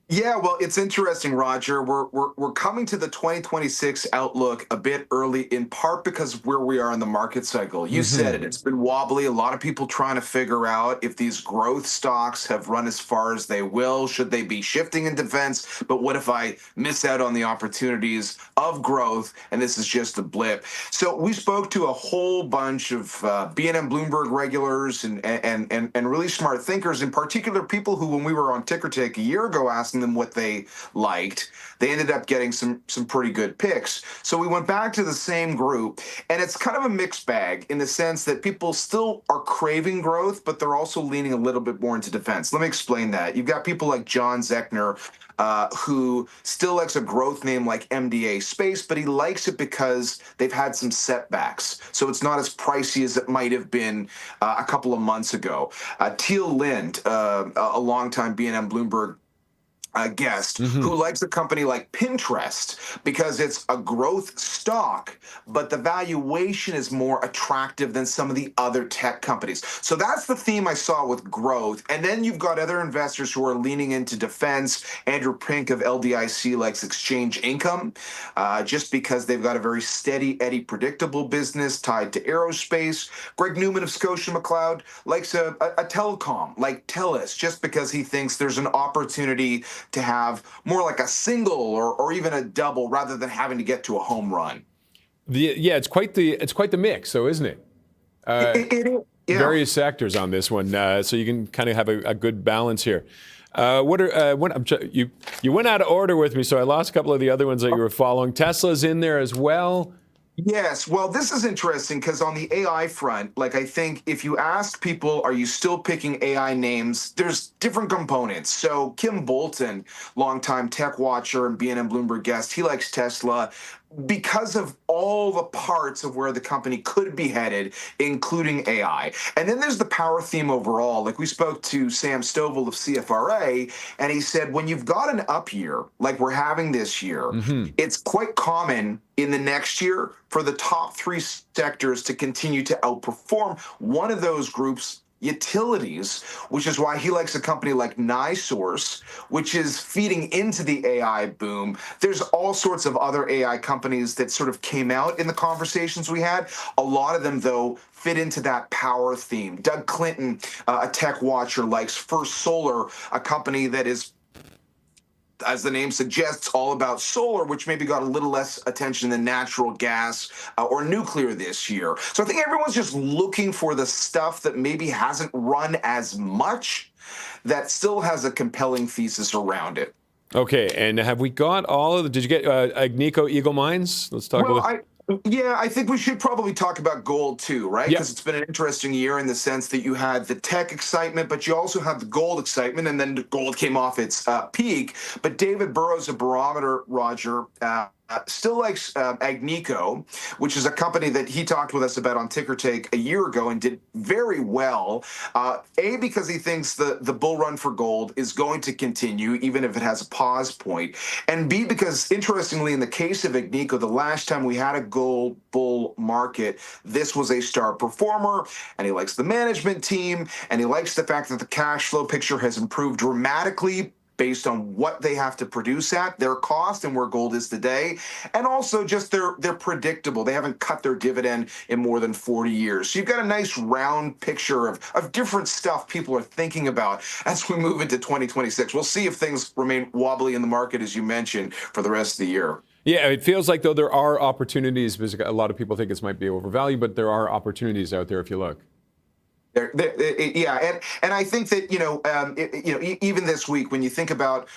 Yeah, well, it's interesting, Roger. We're coming to the 2026 outlook a bit early, in part because of where we are in the market cycle. You said it. It's been wobbly. A lot of people trying to figure out if these growth stocks have run as far as they will. Should they be shifting in defense? But what if I miss out on the opportunities of growth and this is just a blip? So we spoke to a whole bunch of BNN Bloomberg regulars and really smart thinkers, in particular people who, when we were on Ticker Take a year ago, asked them what they liked. They ended up getting some pretty good picks. So we went back to the same group, and it's kind of a mixed bag in the sense that people still are craving growth, but they're also leaning a little bit more into defense. Let me explain that. You've got people like John Zechner, who still likes a growth name like MDA Space, but he likes it because they've had some setbacks. So it's not as pricey as it might have been a couple of months ago. Teal Lind, a longtime BNN Bloomberg guest, who likes a company like Pinterest because it's a growth stock, but the valuation is more attractive than some of the other tech companies. So that's the theme I saw with growth. And then you've got other investors who are leaning into defense. Andrew Pink of LDIC likes Exchange Income, just because they've got a very steady, Eddie, predictable business tied to aerospace. Greg Newman of Scotia McLeod likes a telecom like TELUS, just because he thinks there's an opportunity to have more like a single or even a double rather than having to get to a home run. It's quite the mix, though, isn't it? It is. Yeah. Various sectors on this one, so you can kind of have a good balance here. You went out of order with me, so I lost a couple of the other ones that you were following. Tesla's in there as well. Yes. Well, this is interesting because on the AI front, like, I think if you ask people, are you still picking AI names? There's different components. So Kim Bolton, longtime tech watcher and BNN Bloomberg guest, he likes Tesla because of all the parts of where the company could be headed, including AI. And then there's the power theme overall. Like, we spoke to Sam Stovall of CFRA, and he said, when you've got an up year, like we're having this year, it's quite common in the next year for the top three sectors to continue to outperform. One of those groups, utilities, which is why he likes a company like NiSource, which is feeding into the AI boom. There's all sorts of other AI companies that sort of came out in the conversations we had. A lot of them, though, fit into that power theme. Doug Clinton, a tech watcher, likes First Solar, a company that is as the name suggests, all about solar, which maybe got a little less attention than natural gas or nuclear this year. So I think everyone's just looking for the stuff that maybe hasn't run as much, that still has a compelling thesis around it. Okay, and have we got all of the, did you get Agnico Eagle Mines? Let's talk about. Yeah, I think we should probably talk about gold too, right? Because it's been an interesting year in the sense that you had the tech excitement, but you also have the gold excitement, and then the gold came off its peak. But David Burrows, a barometer, Roger, still likes Agnico, which is a company that he talked with us about on Ticker Take a year ago and did very well. A, because he thinks the bull run for gold is going to continue, even if it has a pause point. And B, because interestingly, in the case of Agnico, the last time we had a gold bull market, this was a star performer, and he likes the management team, and he likes the fact that the cash flow picture has improved dramatically based on what they have to produce at, their cost, and where gold is today. And also just they're predictable. They haven't cut their dividend in more than 40 years. So you've got a nice round picture of different stuff people are thinking about as we move into 2026. We'll see if things remain wobbly in the market, as you mentioned, for the rest of the year. Yeah, it feels like, though, there are opportunities, because a lot of people think it might be overvalued, but there are opportunities out there if you look. Yeah, and I think that even this week, when you think about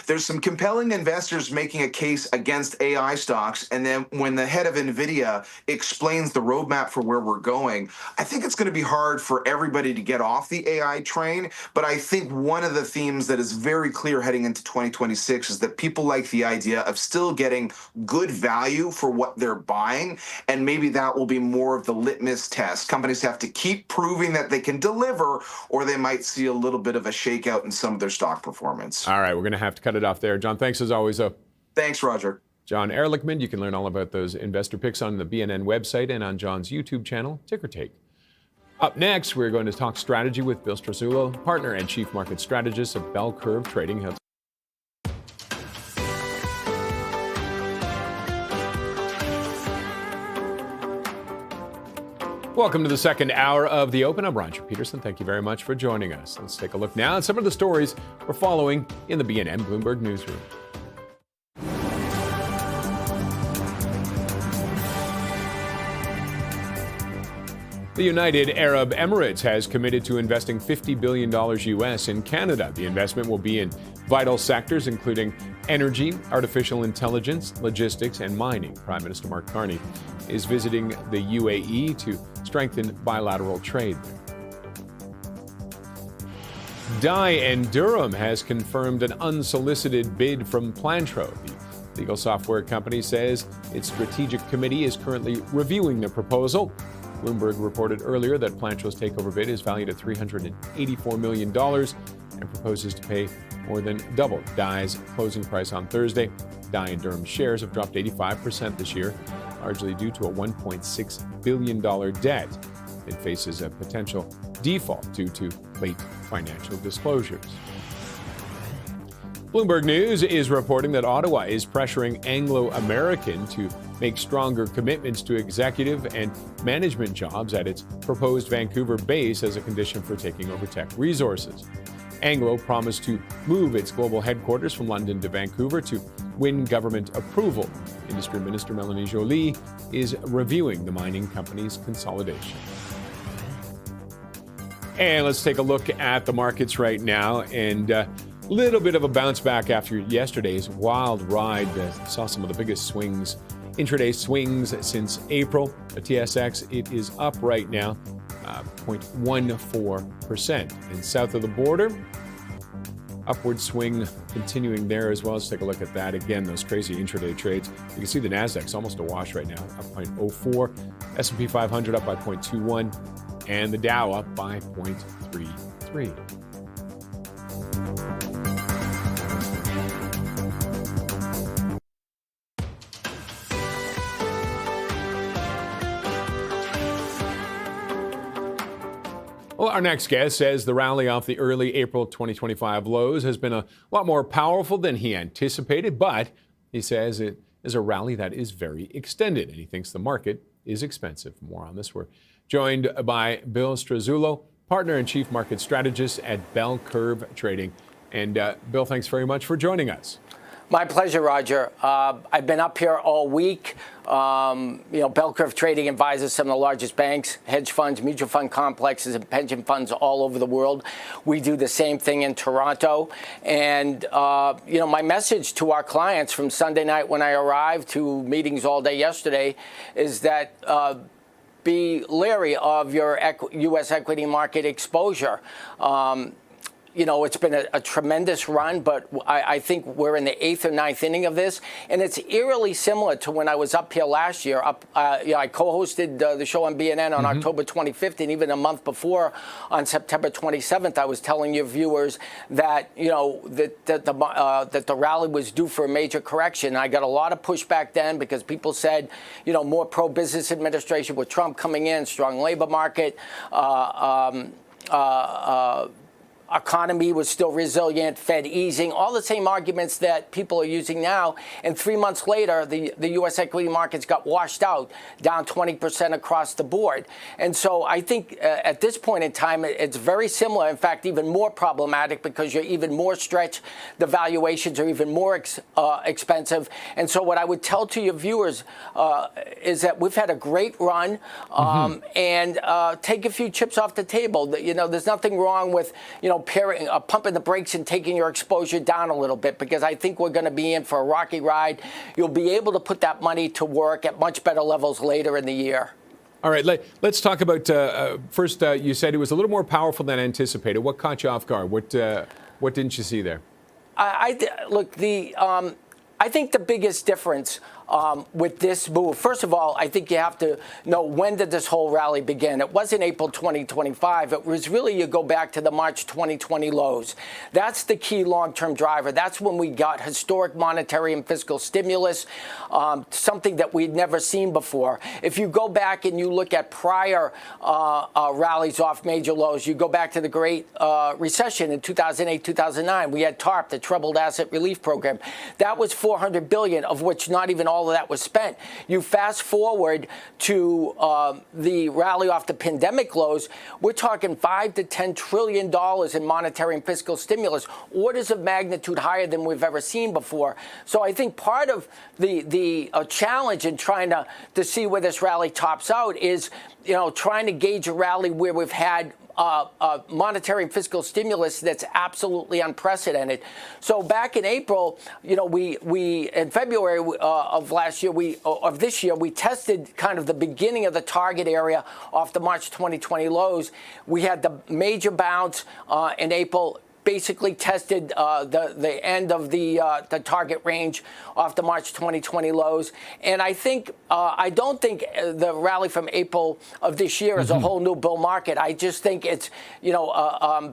there's some compelling investors making a case against AI stocks, and then when the head of NVIDIA explains the roadmap for where we're going, I think it's going to be hard for everybody to get off the AI train. But I think one of the themes that is very clear heading into 2026 is that people like the idea of still getting good value for what they're buying, and maybe that will be more of the litmus test. Companies have to keep proving that they can deliver, or they might see a little bit of a shakeout in some of their stock performance. All right, we're going to have to cut it off there. John, thanks as always, though. Thanks, Roger. John Ehrlichman. You can learn all about those investor picks on the BNN website and on John's YouTube channel, Ticker Take. Up next, we're going to talk strategy with Bill Strazulo, partner and chief market strategist of Bell Curve Trading. Welcome to the second hour of The Open. I'm Roger Peterson. Thank you very much for joining us. Let's take a look now at some of the stories we're following in the BNN Bloomberg newsroom. The United Arab Emirates has committed to investing $50 billion US in Canada. The investment will be in vital sectors including energy, artificial intelligence, logistics, and mining. Prime Minister Mark Carney is visiting the UAE to strengthen bilateral trade. Dye & Durham has confirmed an unsolicited bid from Plantro. The legal software company says its strategic committee is currently reviewing the proposal. Bloomberg reported earlier that Plantro's takeover bid is valued at $384 million and proposes to pay more than double Dye's closing price on Thursday. Dye & Durham shares have dropped 85% this year, largely due to a $1.6 billion debt. It faces a potential default due to late financial disclosures. Bloomberg News is reporting that Ottawa is pressuring Anglo American to make stronger commitments to executive and management jobs at its proposed Vancouver base as a condition for taking over Teck Resources. Anglo promised to move its global headquarters from London to Vancouver to win government approval. Industry Minister Melanie Joly is reviewing the mining company's consolidation. And let's take a look at the markets right now. And little bit of a bounce back after yesterday's wild ride. Saw some of the biggest swings, intraday swings since April. The TSX, it is up right now, 0.14%. And south of the border, upward swing continuing there as well. Let's take a look at that again, those crazy intraday trades. You can see the Nasdaq's almost a wash right now, up 0.04. S&P 500 up by 0.21, and the Dow up by 0.33. Well, our next guest says the rally off the early April 2025 lows has been a lot more powerful than he anticipated, but he says it is a rally that is very extended, and he thinks the market is expensive. More on this. We're joined by Bill Strazulo, partner and chief market strategist at Bell Curve Trading. And Bill, thanks very much for joining us. My pleasure, Roger. I've been up here all week. Bell Curve Trading advises some of the largest banks, hedge funds, mutual fund complexes, and pension funds all over the world. We do the same thing in Toronto. And, my message to our clients from Sunday night when I arrived to meetings all day yesterday is that be leery of your U.S. equity market exposure. It's been a tremendous run, but I think we're in the 8th or 9th inning of this. And it's eerily similar to when I was up here last year. I co-hosted the show on BNN on October 25th, and even a month before, on September 27th, I was telling your viewers that, that the rally was due for a major correction. I got a lot of pushback then because people said, more pro-business administration with Trump coming in, strong labor market, economy was still resilient, Fed easing, all the same arguments that people are using now. And 3 months later, the U.S. equity markets got washed out, down 20% across the board. And so I think at this point in time, it's very similar, in fact, even more problematic because you're even more stretched. The valuations are even more expensive. And so what I would tell to your viewers is that we've had a great run and take a few chips off the table. There's nothing wrong with, pumping the brakes and taking your exposure down a little bit, because I think we're going to be in for a rocky ride. You'll be able to put that money to work at much better levels later in the year. All right, let's talk about first. You said it was a little more powerful than anticipated. What caught you off guard? What didn't you see there? I think the biggest difference with this move, first of all, I think you have to know, when did this whole rally begin? It wasn't April 2025. It was really, you go back to the March 2020 lows. That's the key long-term driver. That's when we got historic monetary and fiscal stimulus, something that we'd never seen before. If you go back and you look at prior rallies off major lows, you go back to the Great Recession in 2008, 2009. We had TARP, the Troubled Asset Relief Program. That was $400 billion, of which not even all of that was spent. You fast forward to the rally off the pandemic lows, we're talking $5 to $10 trillion in monetary and fiscal stimulus, orders of magnitude higher than we've ever seen before. So I think part of the challenge in trying to see where this rally tops out is, trying to gauge a rally where we've had monetary and fiscal stimulus that's absolutely unprecedented. So back in April, we in February of this year, we tested kind of the beginning of the target area off the March 2020 lows. We had the major bounce in April. Basically tested the end of the target range off the March 2020 lows. And I don't think the rally from April of this year is a whole new bull market. I just think it's,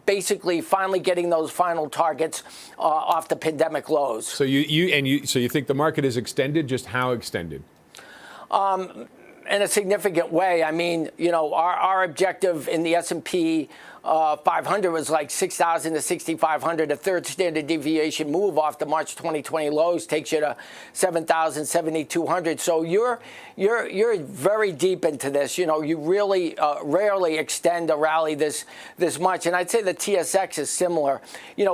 basically finally getting those final targets off the pandemic lows. So you think the market is extended? Just how extended? In a significant way. I mean, our objective in the S&P 500 was like 6,000 to 6,500. A third standard deviation move off the March 2020 lows takes you to 7,000, 7,200. So you're very deep into this. You really rarely extend a rally this much. And I'd say the TSX is similar.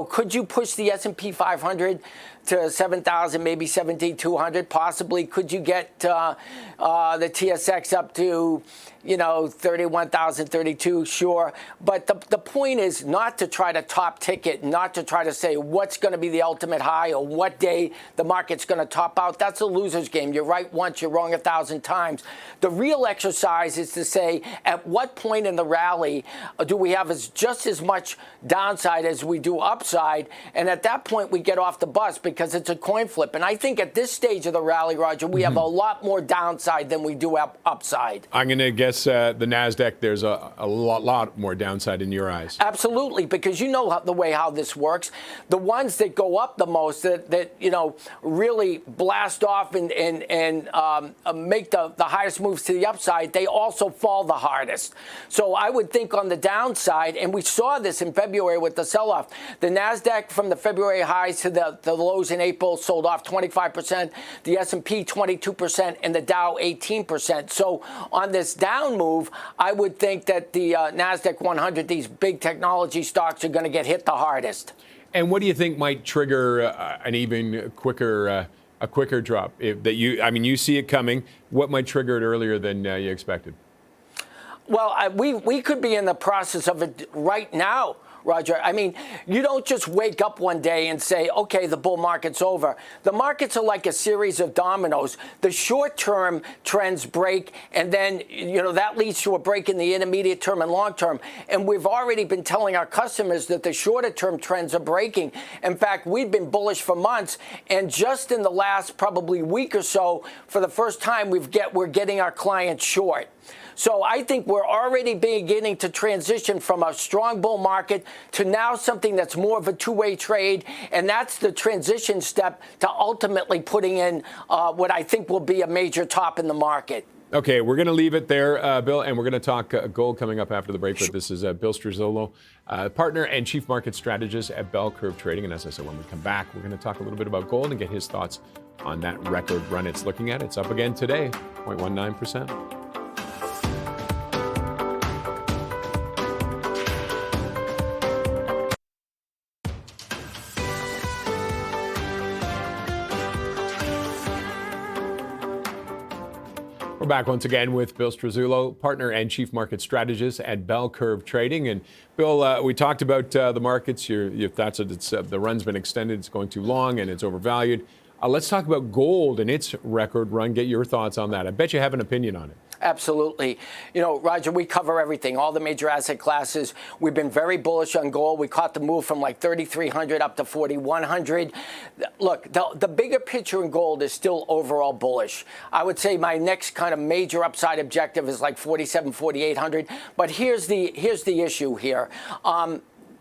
Could you push the S&P 500 to 7,000, maybe 7,200, possibly? Could you get the TSX up to, 31,000, 32? Sure. But the point is not to try to top ticket, not to try to say what's going to be the ultimate high or what day the market's going to top out. That's a loser's game. You're right once, you're wrong 1,000 times. The real exercise is to say, at what point in the rally do we have just as much downside as we do upside? And at that point, we get off the bus, because it's a coin flip. And I think at this stage of the rally, Roger, we have a lot more downside than we do upside. I'm going to guess the NASDAQ, there's a lot more downside in your eyes. Absolutely, because the way how this works. The ones that go up the most, that really blast off and make the highest moves to the upside, they also fall the hardest. So I would think on the downside, and we saw this in February with the sell-off, the NASDAQ from the February highs to the lows in April sold off 25%, the S&P 22%, and the Dow 18%. So on this down move, I would think that the NASDAQ 100, these big technology stocks, are going to get hit the hardest. And what do you think might trigger an even quicker a quicker drop? You see it coming. What might trigger it earlier than you expected? Well, we could be in the process of it right now, Roger. I mean, you don't just wake up one day and say, okay, the bull market's over. The markets are like a series of dominoes. The short-term trends break, and then, that leads to a break in the intermediate term and long term. And we've already been telling our customers that the shorter-term trends are breaking. In fact, we've been bullish for months, and just in the last probably week or so, for the first time, we're getting our clients short. So I think we're already beginning to transition from a strong bull market to now something that's more of a two-way trade, and that's the transition step to ultimately putting in what I think will be a major top in the market. Okay, we're going to leave it there, Bill, and we're going to talk gold coming up after the break. But this is Bill Struzzolo, partner and chief market strategist at Bell Curve Trading. And as I said, when we come back, we're going to talk a little bit about gold and get his thoughts on that record run it's looking at. It's up again today, 0.19%. We're back once again with Bill Struzzolo, partner and chief market strategist at Bell Curve Trading. And Bill, we talked about the markets. Your thoughts that the run's been extended, it's going too long, and it's overvalued. Let's talk about gold and its record run. Get your thoughts on that. I bet you have an opinion on it. Absolutely. Roger, we cover everything, all the major asset classes. We've been very bullish on gold. We caught the move from like 3,300 up to 4,100. Look, the bigger picture in gold is still overall bullish. I would say my next kind of major upside objective is like 47, 4,800. But here's the issue here.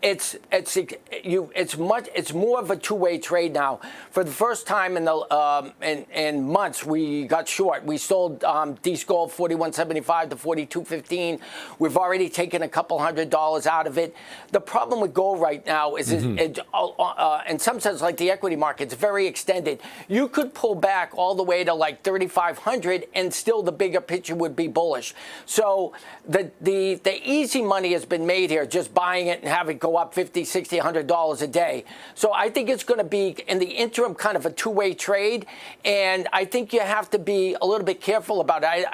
It's more of a two-way trade now. For the first time in months, we got short. We sold Dees Gold 41.75 to 42.15. We've already taken a couple $100 out of it. The problem with gold right now is, in some sense, like the equity market, it's very extended. You could pull back all the way to like 3,500, and still the bigger picture would be bullish. So the easy money has been made here, just buying it and having it go up $50, $60, $100 a day. So I think it's going to be, in the interim, kind of a two-way trade, and I think you have to be a little bit careful about it.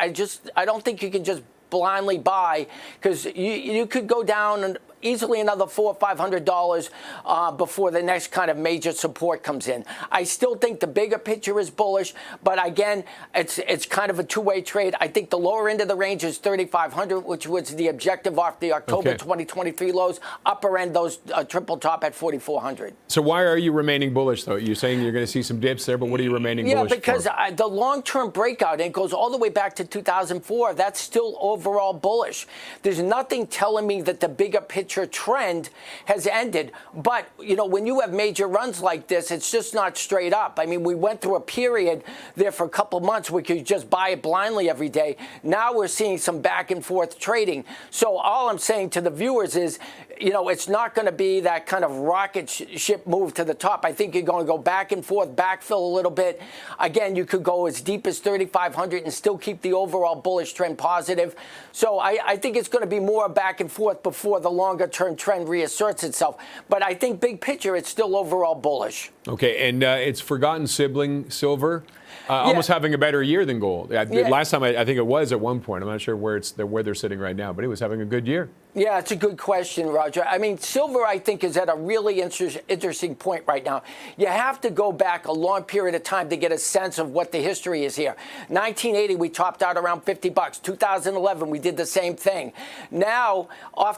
I don't think you can just blindly buy, because you could go down and easily another $400 or $500 before the next kind of major support comes in. I still think the bigger picture is bullish, but again, it's kind of a two-way trade. I think the lower end of the range is 3,500, which was the objective off the October 2023 lows. Upper end, those triple top at 4,400. So why are you remaining bullish, though? You're saying you're going to see some dips there, but what are you remaining bullish for? Yeah, because the long-term breakout, and it goes all the way back to 2004, that's still overall bullish. There's nothing telling me that the bigger picture trend has ended. But, when you have major runs like this, it's just not straight up. I mean, we went through a period there for a couple months where you could just buy it blindly every day. Now we're seeing some back and forth trading. So all I'm saying to the viewers is, it's not going to be that kind of rocket ship move to the top. I think you're going to go back and forth, backfill a little bit. Again, you could go as deep as 3,500 and still keep the overall bullish trend positive. So I think it's going to be more back and forth before the longer-term trend reasserts itself. But I think big picture, it's still overall bullish. Okay, and it's forgotten sibling silver. Almost having a better year than gold. Last time, I think it was at one point. I'm not sure where they're sitting right now, but it was having a good year. Yeah, it's a good question, Roger. I mean, silver, I think, is at a really interesting point right now. You have to go back a long period of time to get a sense of what the history is here. 1980, we topped out around $50. 2011, we did the same thing. Now, over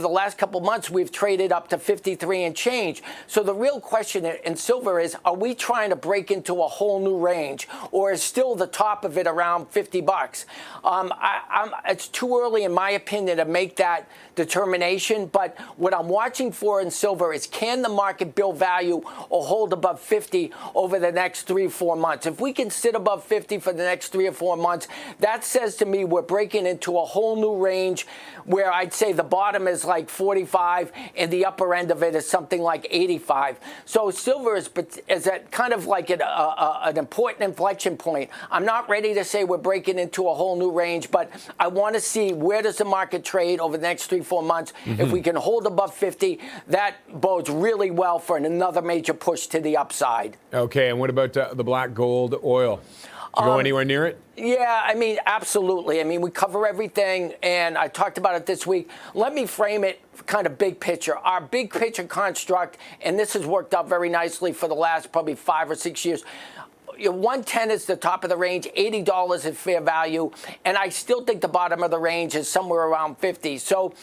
the last couple months, we've traded up to 53 and change. So the real question in silver is, are we trying to break into a whole new range, or is still the top of it around $50? It's too early, in my opinion, to make that determination. But what I'm watching for in silver is, can the market build value or hold above 50 over the next 3 or 4 months? If we can sit above 50 for the next 3 or 4 months, that says to me we're breaking into a whole new range where I'd say the bottom is like 45 and the upper end of it is something like 85. So silver is at kind of like an important inflection point. I'm not ready to say we're breaking into a whole new range, but I want to see where does the market trade over the next 3-4 months. If we can hold above 50, that bodes really well for another major push to the upside. Okay, and what about the black gold oil? Do you go anywhere near it? Yeah, I mean, absolutely. I mean, we cover everything, and I talked about it this week. Let me frame it kind of big picture. Our big picture construct, and this has worked out very nicely for the last probably 5 or 6 years. 110 is the top of the range, $80 is fair value, and I still think the bottom of the range is somewhere around 50. So,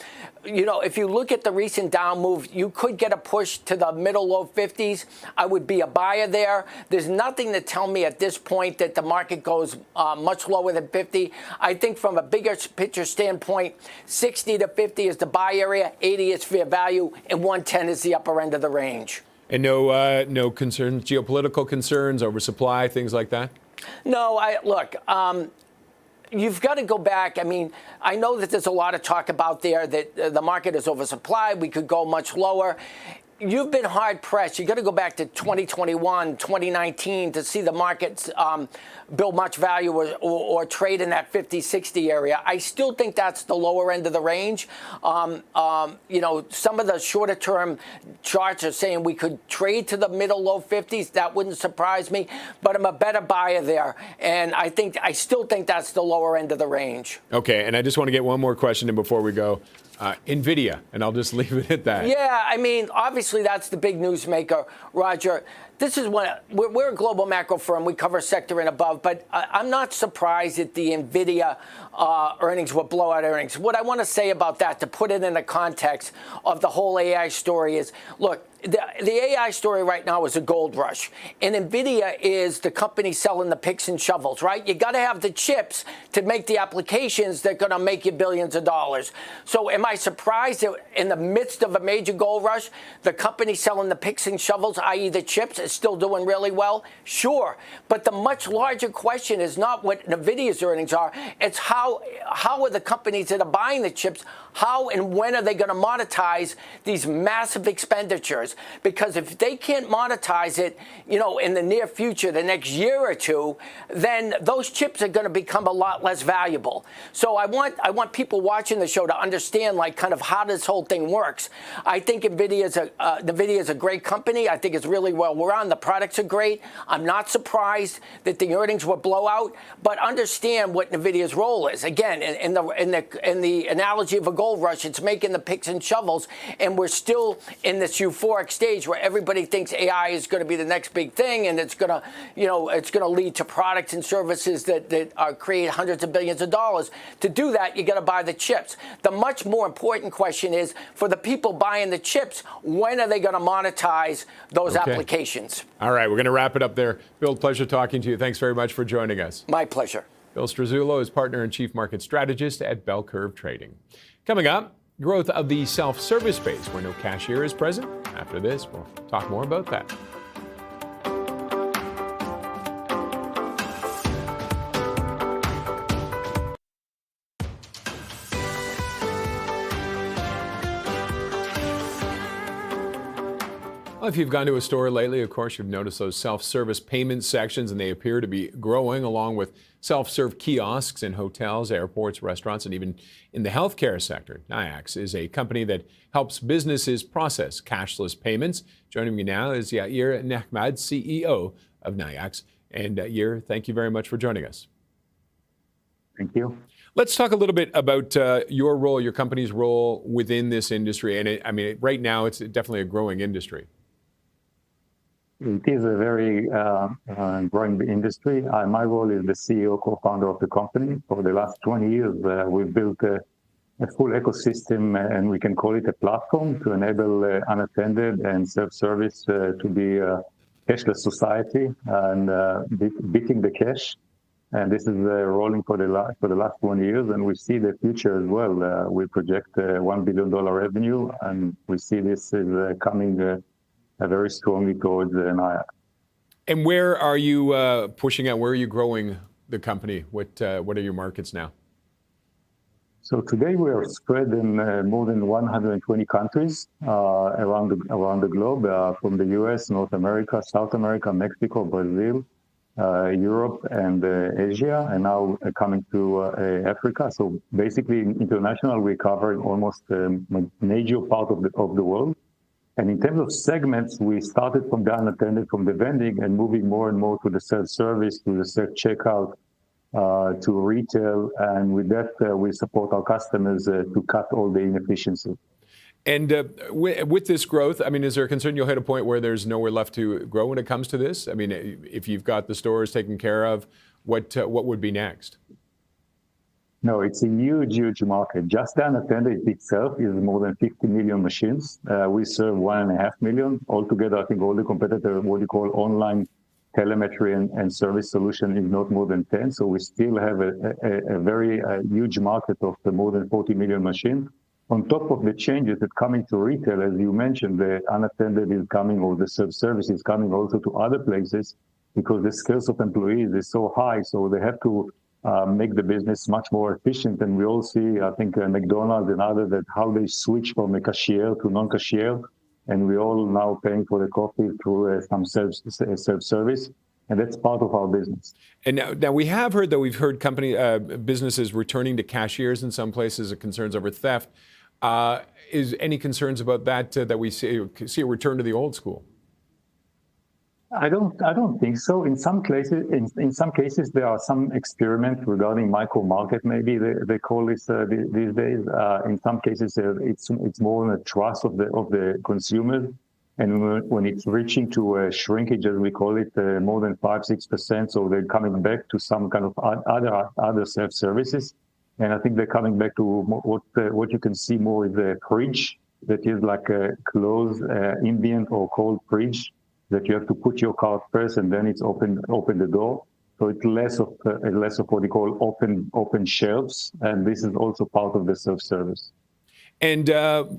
if you look at the recent down move, you could get a push to the middle low 50s. I would be a buyer there. There's nothing to tell me at this point that the market goes much lower than 50. I think from a bigger picture standpoint, 60 to 50 is the buy area, 80 is fair value, and 110 is the upper end of the range. And no concerns, geopolitical concerns, oversupply, things like that? No, look, you've got to go back. I mean, I know that there's a lot of talk about there that the market is oversupplied. We could go much lower. You've been hard pressed. You got to go back to 2021, 2019 to see the markets build much value or trade in that 50, 60 area. I still think that's the lower end of the range. Some of the shorter term charts are saying we could trade to the middle low 50s. That wouldn't surprise me, but I'm a better buyer there. And I still think that's the lower end of the range. Okay. And I just want to get one more question in before we go. NVIDIA, and I'll just leave it at that. Yeah, I mean, obviously that's the big news maker, Roger. This is we're a global macro firm. We cover sector and above, but I'm not surprised that the NVIDIA earnings were blowout earnings. What I want to say about that, to put it in the context of the whole AI story, is, look, the AI story right now is a gold rush, and NVIDIA is the company selling the picks and shovels, right? You got to have the chips to make the applications that are going to make you billions of dollars. So am I surprised that in the midst of a major gold rush, the company selling the picks and shovels, i.e. the chips, is still doing really well? Sure. But the much larger question is not what NVIDIA's earnings are. It's how are the companies that are buying the chips, how and when are they going to monetize these massive expenditures? Because if they can't monetize it, in the near future, the next year or two, then those chips are going to become a lot less valuable. So I want people watching the show to understand, like, kind of how this whole thing works. I think NVIDIA is a great company. I think it's really well run. The products are great. I'm not surprised that the earnings were blowout, but understand what NVIDIA's role is. Again, in the analogy of a gold rush, it's making the picks and shovels, and we're still in this euphoric stage where everybody thinks AI is going to be the next big thing, and it's going to lead to products and services that create hundreds of billions of dollars. To do that, you got to buy the chips. The much more important question is, for the people buying the chips, when are they going to monetize those applications? All right, we're going to wrap it up there. Bill, pleasure talking to you. Thanks very much for joining us. My pleasure. Bill Strazulo is partner and chief market strategist at Bell Curve Trading. Coming up, growth of the self-service space where no cashier is present. After this, we'll talk more about that. Well, if you've gone to a store lately, of course, you've noticed those self-service payment sections, and they appear to be growing, along with self-serve kiosks in hotels, airports, restaurants, and even in the healthcare sector. Nayax is a company that helps businesses process cashless payments. Joining me now is Yair Nechmad, CEO of Nayax. And Yair, thank you very much for joining us. Thank you. Let's talk a little bit about your role, your company's role within this industry. And right now, it's definitely a growing industry. It is a very growing industry. My role is the CEO, co-founder of the company. For the last 20 years, we've built a full ecosystem, and we can call it a platform, to enable unattended and self-service to be a cashless society and beating the cash. And this is rolling for the last 20 years, and we see the future as well. We project $1 billion revenue, and we see this is coming very strongly towards Nayax. And where are you pushing at? Where are you growing the company? What are your markets now? So today we are spread in more than 120 countries around the globe, from the US, North America, South America, Mexico, Brazil, Europe, and Asia, and now coming to Africa. So basically, international, we cover almost a major part of the world. And in terms of segments, we started from the unattended, from the vending, and moving more and more to the self-service, to the self-checkout, to retail. And with that, we support our customers to cut all the inefficiency. And with this growth, I mean, is there a concern you'll hit a point where there's nowhere left to grow when it comes to this? I mean, if you've got the stores taken care of, what would be next? No, it's a huge, huge market. Just the unattended itself is more than 50 million machines. We serve 1.5 million. Altogether, I think all the competitors, what you call online telemetry and service solution, is not more than 10. So we still have a very huge market of more than 40 million machines. On top of the changes that come into retail, as you mentioned, the unattended is coming, or the self-service is coming also to other places, because the skills of employees is so high. So they have to make the business much more efficient. And we all see, I think, McDonald's and others, that how they switch from a cashier to non-cashier. And we all now paying for the coffee through some self-service. And that's part of our business. And now we have heard, though, we've heard businesses returning to cashiers in some places, concerns over theft. Is any concerns about that, that we see a return to the old school? I don't think so. In some cases, there are some experiments regarding micro market. Maybe they call this these days. In some cases, it's more on the trust of the consumers. And when it's reaching to shrinkage, as we call it, more than 5-6%, so they're coming back to some kind of other self-services. And I think they're coming back to what you can see more is a fridge that is like a closed ambient or cold fridge, that you have to put your card first and then it's open the door. So it's less of what we call open shelves, and this is also part of the self-service. And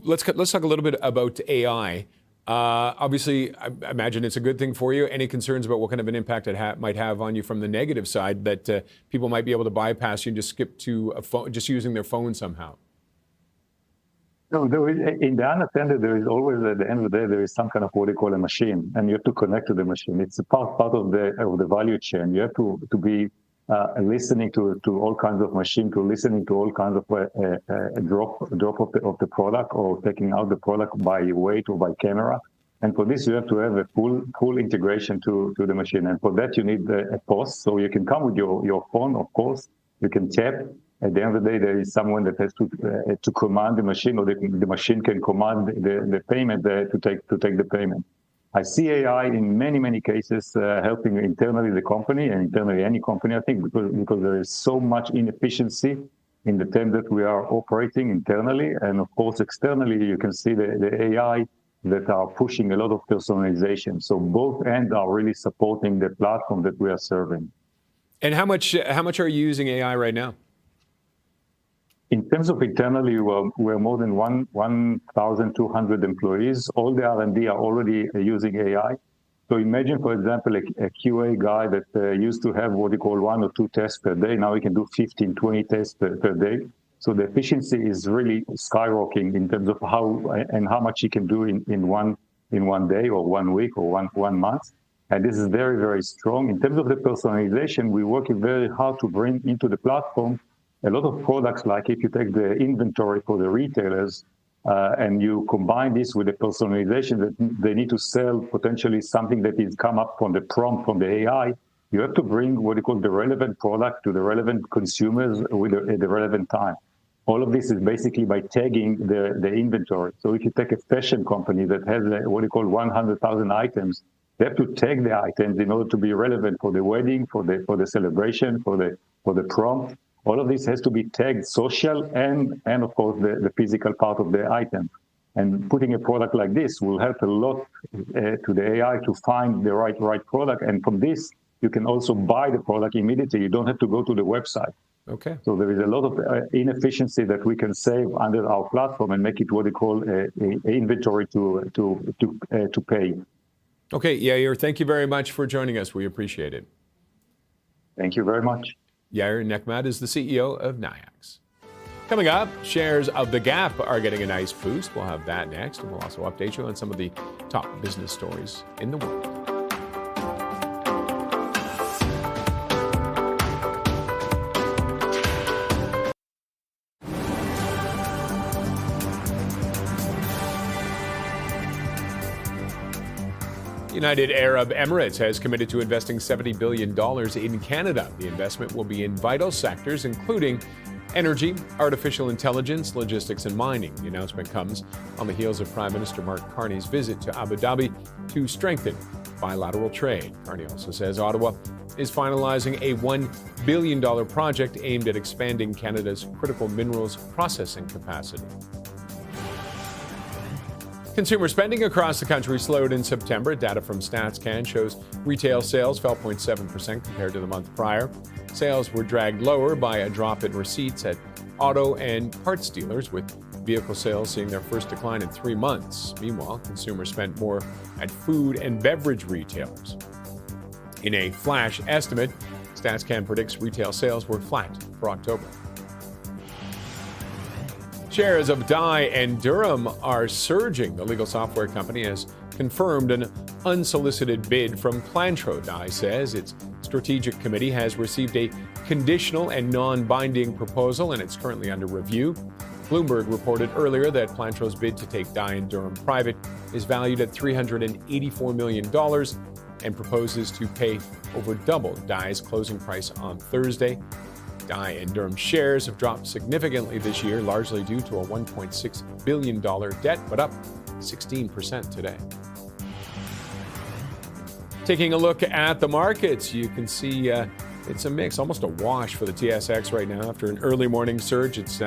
let's talk a little bit about AI. Obviously, I imagine it's a good thing for you. Any concerns about what kind of an impact it might have on you from the negative side, that people might be able to bypass you and just skip to a phone, just using their phone somehow? No, in the unattended, there is always, at the end of the day, there is some kind of what they call a machine, and you have to connect to the machine. It's a part of the value chain. You have to be listening to all kinds of machines, to listening to all kinds of drop of the product, or taking out the product by weight or by camera. And for this, you have to have a full integration to the machine. And for that, you need a POS. So you can come with your phone, of course. You can tap. At the end of the day, there is someone that has to command the machine, or the machine can command the payment to take the payment. I see AI in many cases helping internally the company, and internally any company, I think, because there is so much inefficiency in the time that we are operating internally. And of course, externally, you can see the AI that are pushing a lot of personalization. So both ends are really supporting the platform that we are serving. And how much are you using AI right now? In terms of internally, we're more than 1,200 employees. All the R&D are already using AI. So imagine, for example, a QA guy that used to have what you call 1 or 2 tests per day. Now he can do 15, 20 tests per day. So the efficiency is really skyrocketing in terms of how much he can do in one day or 1 week or one month. And this is very, very strong. In terms of the personalization, we're working very hard to bring into the platform a lot of products. Like if you take the inventory for the retailers and you combine this with the personalization that they need to sell, potentially something that is come up from the prompt from the AI, you have to bring what you call the relevant product to the relevant consumers with the relevant time. All of this is basically by tagging the inventory. So if you take a fashion company that has what you call 100,000 items, they have to tag the items in order to be relevant for the wedding, for the celebration, for the prompt. All of this has to be tagged social and of course the physical part of the item. And putting a product like this will help a lot to the AI to find the right product. And from this, you can also buy the product immediately. You don't have to go to the website. Okay. So there is a lot of inefficiency that we can save under our platform and make it what we call a inventory to pay. Okay, Yair, thank you very much for joining us. We appreciate it. Thank you very much. Yair Nechmad is the CEO of Nayax. Coming up, shares of the Gap are getting a nice boost. We'll have that next, and we'll also update you on some of the top business stories in the world. United Arab Emirates has committed to investing $70 billion in Canada. The investment will be in vital sectors, including energy, artificial intelligence, logistics, and mining. The announcement comes on the heels of Prime Minister Mark Carney's visit to Abu Dhabi to strengthen bilateral trade. Carney also says Ottawa is finalizing a $1 billion project aimed at expanding Canada's critical minerals processing capacity. Consumer spending across the country slowed in September. Data from StatsCan shows retail sales fell 0.7% compared to the month prior. Sales were dragged lower by a drop in receipts at auto and parts dealers, with vehicle sales seeing their first decline in 3 months. Meanwhile, consumers spent more at food and beverage retailers. In a flash estimate, StatsCan predicts retail sales were flat for October. Shares of Dye and Durham are surging. The legal software company has confirmed an unsolicited bid from Plantro. Dye says its strategic committee has received a conditional and non-binding proposal, and it's currently under review. Bloomberg reported earlier that Plantro's bid to take Dye and Durham private is valued at $384 million and proposes to pay over double Dye's closing price on Thursday. Dye and Durham shares have dropped significantly this year, largely due to a $1.6 billion debt, but up 16% today. Taking a look at the markets, you can see it's a mix, almost a wash for the TSX right now. After an early morning surge, it's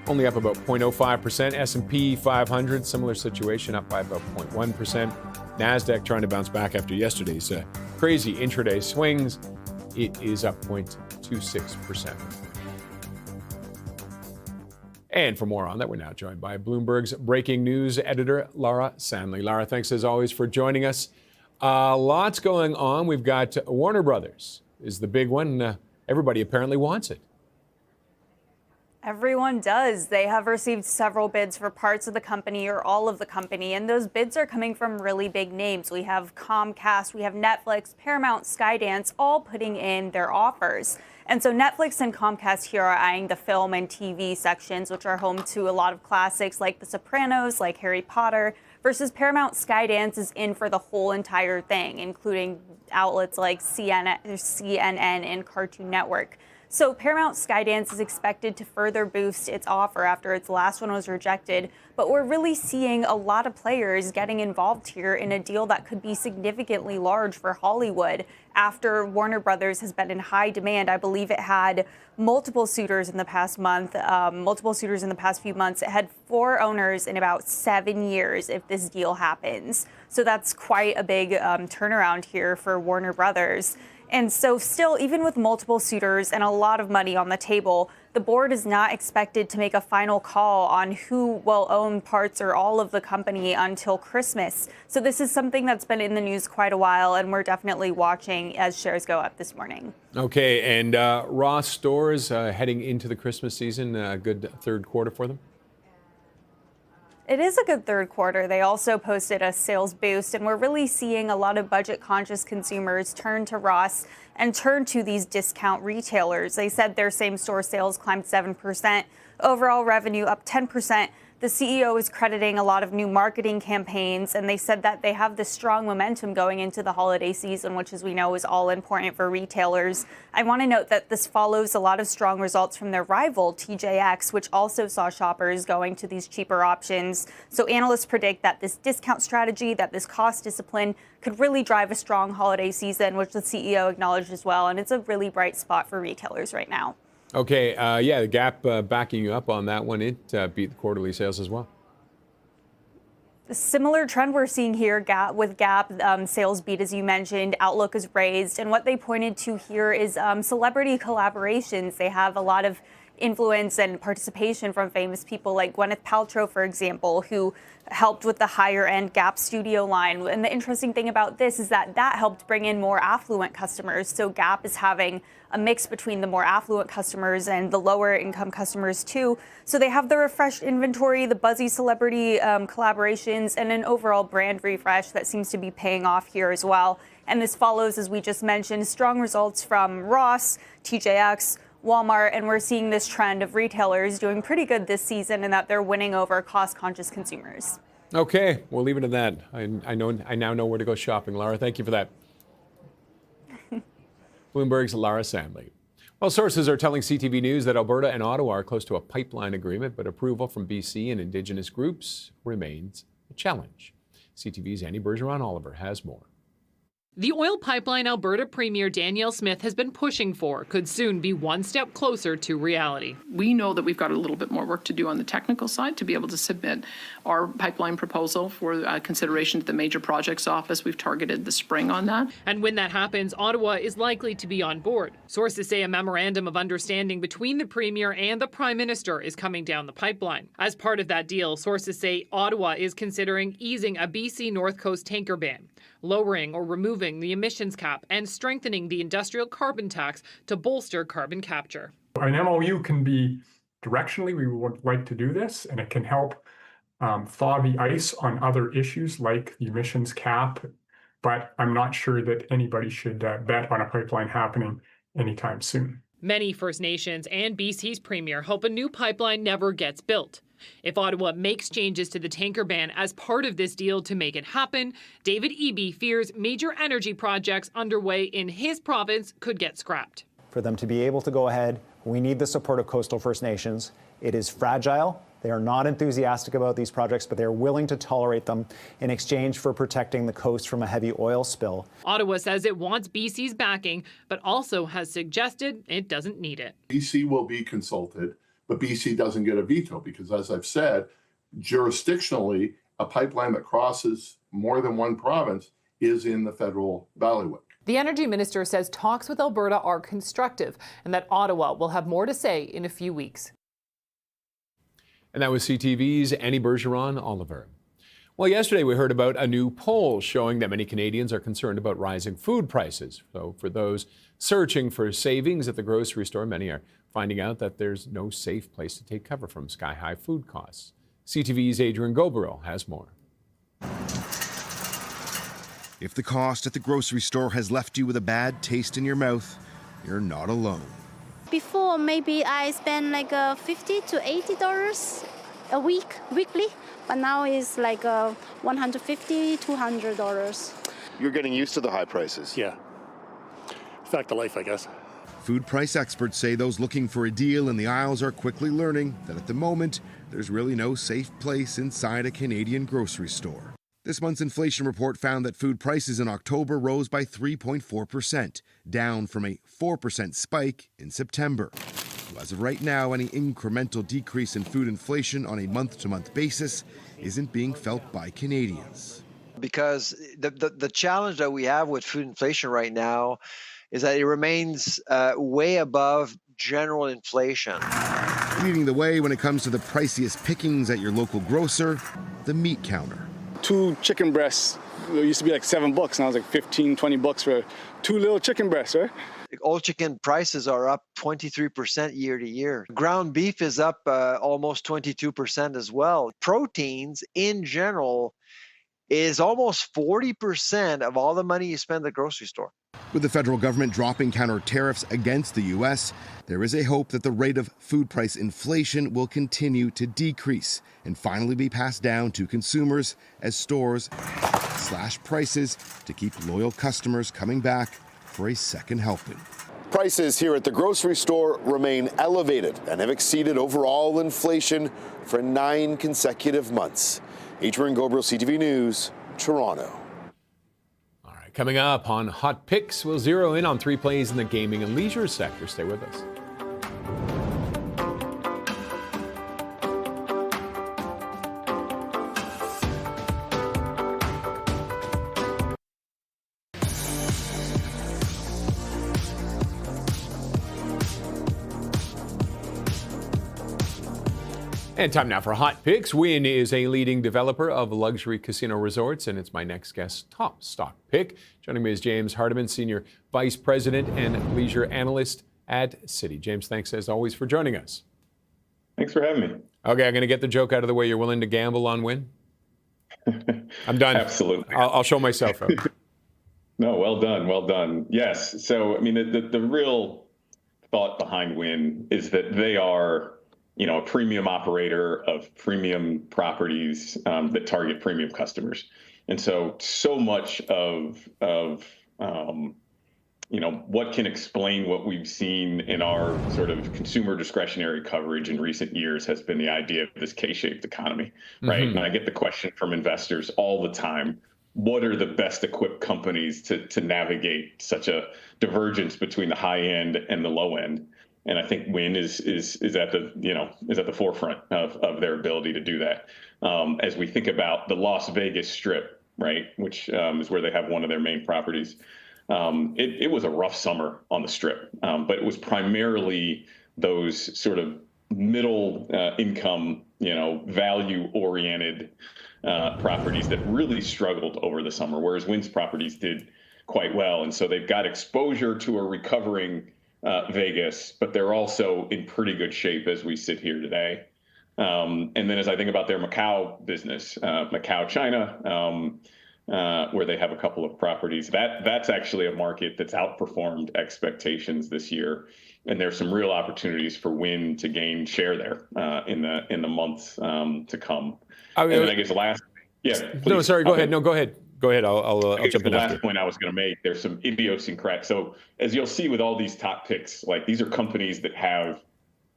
only up about 0.05%. S&P 500, similar situation, up by about 0.1%. NASDAQ trying to bounce back after yesterday's crazy intraday swings. It is up 0.26%. And for more on that, we're now joined by Bloomberg's breaking news editor, Lara Sandley. Lara, thanks as always for joining us. Lots going on. We've got Warner Brothers is the big one. Everybody apparently wants it. Everyone does. They have received several bids for parts of the company or all of the company, and those bids are coming from really big names. We have Comcast, we have Netflix, Paramount, Skydance, all putting in their offers. And so Netflix and Comcast here are eyeing the film and TV sections, which are home to a lot of classics like The Sopranos, like Harry Potter, versus Paramount. Skydance is in for the whole entire thing, including outlets like CNN and Cartoon Network. So Paramount Skydance is expected to further boost its offer after its last one was rejected. But we're really seeing a lot of players getting involved here in a deal that could be significantly large for Hollywood. After Warner Brothers has been in high demand, I believe it had multiple suitors in the past month, multiple suitors in the past few months. It had 4 owners in about 7 years if this deal happens. So that's quite a big turnaround here for Warner Brothers. And so still, even with multiple suitors and a lot of money on the table, the board is not expected to make a final call on who will own parts or all of the company until Christmas. So this is something that's been in the news quite a while, and we're definitely watching as shares go up this morning. Okay, and Ross Stores heading into the Christmas season, a good third quarter for them? It is a good third quarter. They also posted a sales boost, and we're really seeing a lot of budget-conscious consumers turn to Ross and turn to these discount retailers. They said their same-store sales climbed 7%, overall revenue up 10%. The CEO is crediting a lot of new marketing campaigns, and they said that they have this strong momentum going into the holiday season, which, as we know, is all important for retailers. I want to note that this follows a lot of strong results from their rival, TJX, which also saw shoppers going to these cheaper options. So analysts predict that this discount strategy, that this cost discipline could really drive a strong holiday season, which the CEO acknowledged as well. And it's a really bright spot for retailers right now. Okay, yeah, the Gap backing you up on that one. It beat the quarterly sales as well. A similar trend we're seeing here with Gap sales beat, as you mentioned. Outlook is raised, and what they pointed to here is celebrity collaborations. They have a lot of influence and participation from famous people like Gwyneth Paltrow, for example, who helped with the higher-end Gap Studio line. And the interesting thing about this is that helped bring in more affluent customers. So Gap is having a mix between the more affluent customers and the lower-income customers, too. So they have the refreshed inventory, the buzzy celebrity collaborations, and an overall brand refresh that seems to be paying off here as well. And this follows, as we just mentioned, strong results from Ross, TJX, Walmart, and we're seeing this trend of retailers doing pretty good this season and that they're winning over cost-conscious consumers. Okay, we'll leave it at that. I now know where to go shopping. Lara, thank you for that. Bloomberg's Lara Sandley. Well, sources are telling CTV News that Alberta and Ottawa are close to a pipeline agreement, but approval from BC and Indigenous groups remains a challenge. CTV's Annie Bergeron-Oliver has more. The oil pipeline Alberta Premier Danielle Smith has been pushing for could soon be one step closer to reality. We know that we've got a little bit more work to do on the technical side to be able to submit our pipeline proposal for consideration to the Major Projects Office. We've targeted the spring on that. And when that happens, Ottawa is likely to be on board. Sources say a memorandum of understanding between the Premier and the Prime Minister is coming down the pipeline. As part of that deal, sources say Ottawa is considering easing a BC North Coast tanker ban, lowering or removing the emissions cap, and strengthening the industrial carbon tax to bolster carbon capture. An MOU can be directionally, we would like to do this, and it can help thaw the ice on other issues like the emissions cap, but I'm not sure that anybody should bet on a pipeline happening anytime soon. Many First Nations and BC's Premier hope a new pipeline never gets built. If Ottawa makes changes to the tanker ban as part of this deal to make it happen, David Eby fears major energy projects underway in his province could get scrapped. For them to be able to go ahead, we need the support of coastal First Nations. It is fragile. They are not enthusiastic about these projects, but they're willing to tolerate them in exchange for protecting the coast from a heavy oil spill. Ottawa says it wants BC's backing, but also has suggested it doesn't need it. BC will be consulted, but BC doesn't get a veto because, as I've said, jurisdictionally, a pipeline that crosses more than one province is in the federal bailiwick. The energy minister says talks with Alberta are constructive and that Ottawa will have more to say in a few weeks. And that was CTV's Annie Bergeron-Oliver. Well, yesterday we heard about a new poll showing that many Canadians are concerned about rising food prices. So for those searching for savings at the grocery store, many are finding out that there's no safe place to take cover from sky-high food costs. CTV's Adrian Gobero has more. If the cost at the grocery store has left you with a bad taste in your mouth, you're not alone. Before, maybe I spend like $50 to $80 a weekly, but now it's like $150, $200. You're getting used to the high prices. Yeah. Fact of life, I guess. Food price experts say those looking for a deal in the aisles are quickly learning that at the moment, there's really no safe place inside a Canadian grocery store. This month's inflation report found that food prices in October rose by 3.4%, down from a 4% spike in September. So as of right now, any incremental decrease in food inflation on a month-to-month basis isn't being felt by Canadians. Because the challenge that we have with food inflation right now is that it remains way above general inflation. Leading the way when it comes to the priciest pickings at your local grocer, the meat counter. 2 chicken breasts, it used to be like $7, now it's like $15-20 for 2 little chicken breasts, right? All chicken prices are up 23% year to year. Ground beef is up almost 22% as well. Proteins in general is almost 40% of all the money you spend at the grocery store. With the federal government dropping counter tariffs against the U.S., there is a hope that the rate of food price inflation will continue to decrease and finally be passed down to consumers as stores slash prices to keep loyal customers coming back for a second helping. Prices here at the grocery store remain elevated and have exceeded overall inflation for 9 consecutive months. Adrian Gobero, CTV News, Toronto. Coming up on Hot Picks, we'll zero in on 3 plays in the gaming and leisure sector. Stay with us. And time now for Hot Picks. Wynn is a leading developer of luxury casino resorts, and it's my next guest's top stock pick. Joining me is James Hardiman, Senior Vice President and Leisure Analyst at Citi. James, thanks as always for joining us. Thanks for having me. Okay, I'm going to get the joke out of the way. You're willing to gamble on Wynn? I'm done. Absolutely. I'll show myself out. No, well done, well done. Yes. So, I mean, the real thought behind Wynn is that they are, a premium operator of premium properties that target premium customers. And so much of what can explain what we've seen in our sort of consumer discretionary coverage in recent years has been the idea of this K-shaped economy, right? Mm-hmm. And I get the question from investors all the time: what are the best equipped companies to navigate such a divergence between the high end and the low end? And I think Wynn is at the forefront of their ability to do that. As we think about the Las Vegas Strip, right, which is where they have one of their main properties. It was a rough summer on the Strip, but it was primarily those sort of middle income, value-oriented properties that really struggled over the summer, whereas Wynn's properties did quite well. And so they've got exposure to a recovering Vegas, but they're also in pretty good shape as we sit here today. And then as I think about their Macau business, Macau, China, where they have a couple of properties, that's actually a market that's outperformed expectations this year, and there's some real opportunities for Wynn to gain share there in the months to come. And then I guess last, please. No, sorry, go ahead. No, go ahead. Go ahead. I'll jump in the after. last point I was going to make. There's some idiosyncratic. So as you'll see with all these top picks, like these are companies that have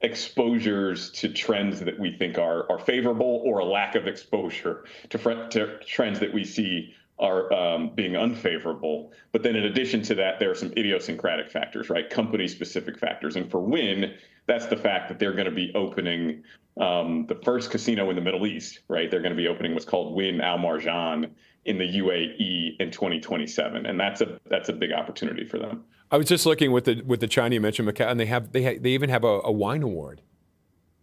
exposures to trends that we think are favorable, or a lack of exposure to trends that we see are being unfavorable. But then in addition to that, there are some idiosyncratic factors, right? Company-specific factors. And for Wynn, that's the fact that they're going to be opening the first casino in the Middle East, right? They're going to be opening what's called Wynn Al Marjan in the UAE in 2027, and that's a big opportunity for them. I was just looking with the China, you mentioned Macau, and they even have a wine award.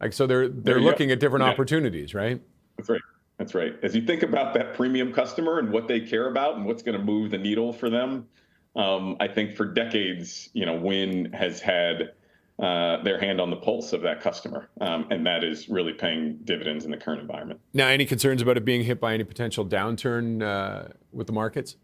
Like, so they're looking at different opportunities, right? That's right. That's right. As you think about that premium customer and what they care about and what's going to move the needle for them, I think for decades, Wynn has had their hand on the pulse of that customer, and that is really paying dividends in the current environment. Now, any concerns about it being hit by any potential downturn with the markets?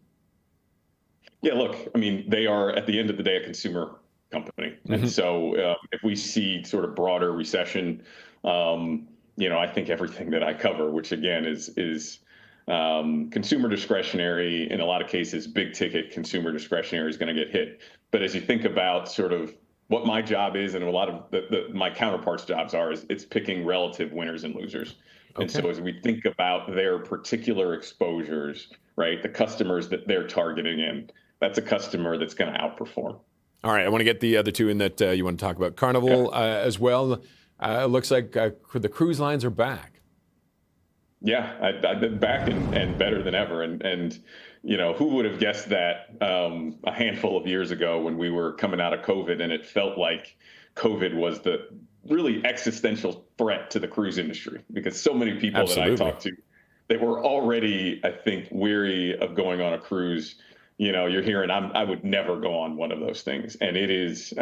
Yeah, look, I mean, they are at the end of the day a consumer company, and so if we see sort of broader recession, I think everything that I cover, which again is consumer discretionary, in a lot of cases, big ticket consumer discretionary is going to get hit. But as you think about sort of what my job is, and a lot of my counterparts' jobs are, is it's picking relative winners and losers. Okay. And so as we think about their particular exposures, right, the customers that they're targeting in, that's a customer that's going to outperform. All right, I want to get the other two in that you want to talk about. Carnival as well. It looks like the cruise lines are back. Yeah, I've been back and better than ever. And who would have guessed that a handful of years ago when we were coming out of COVID, and it felt like COVID was the really existential threat to the cruise industry, because so many people that I talked to, they were already, I think, weary of going on a cruise. You're hearing, I would never go on one of those things. And it is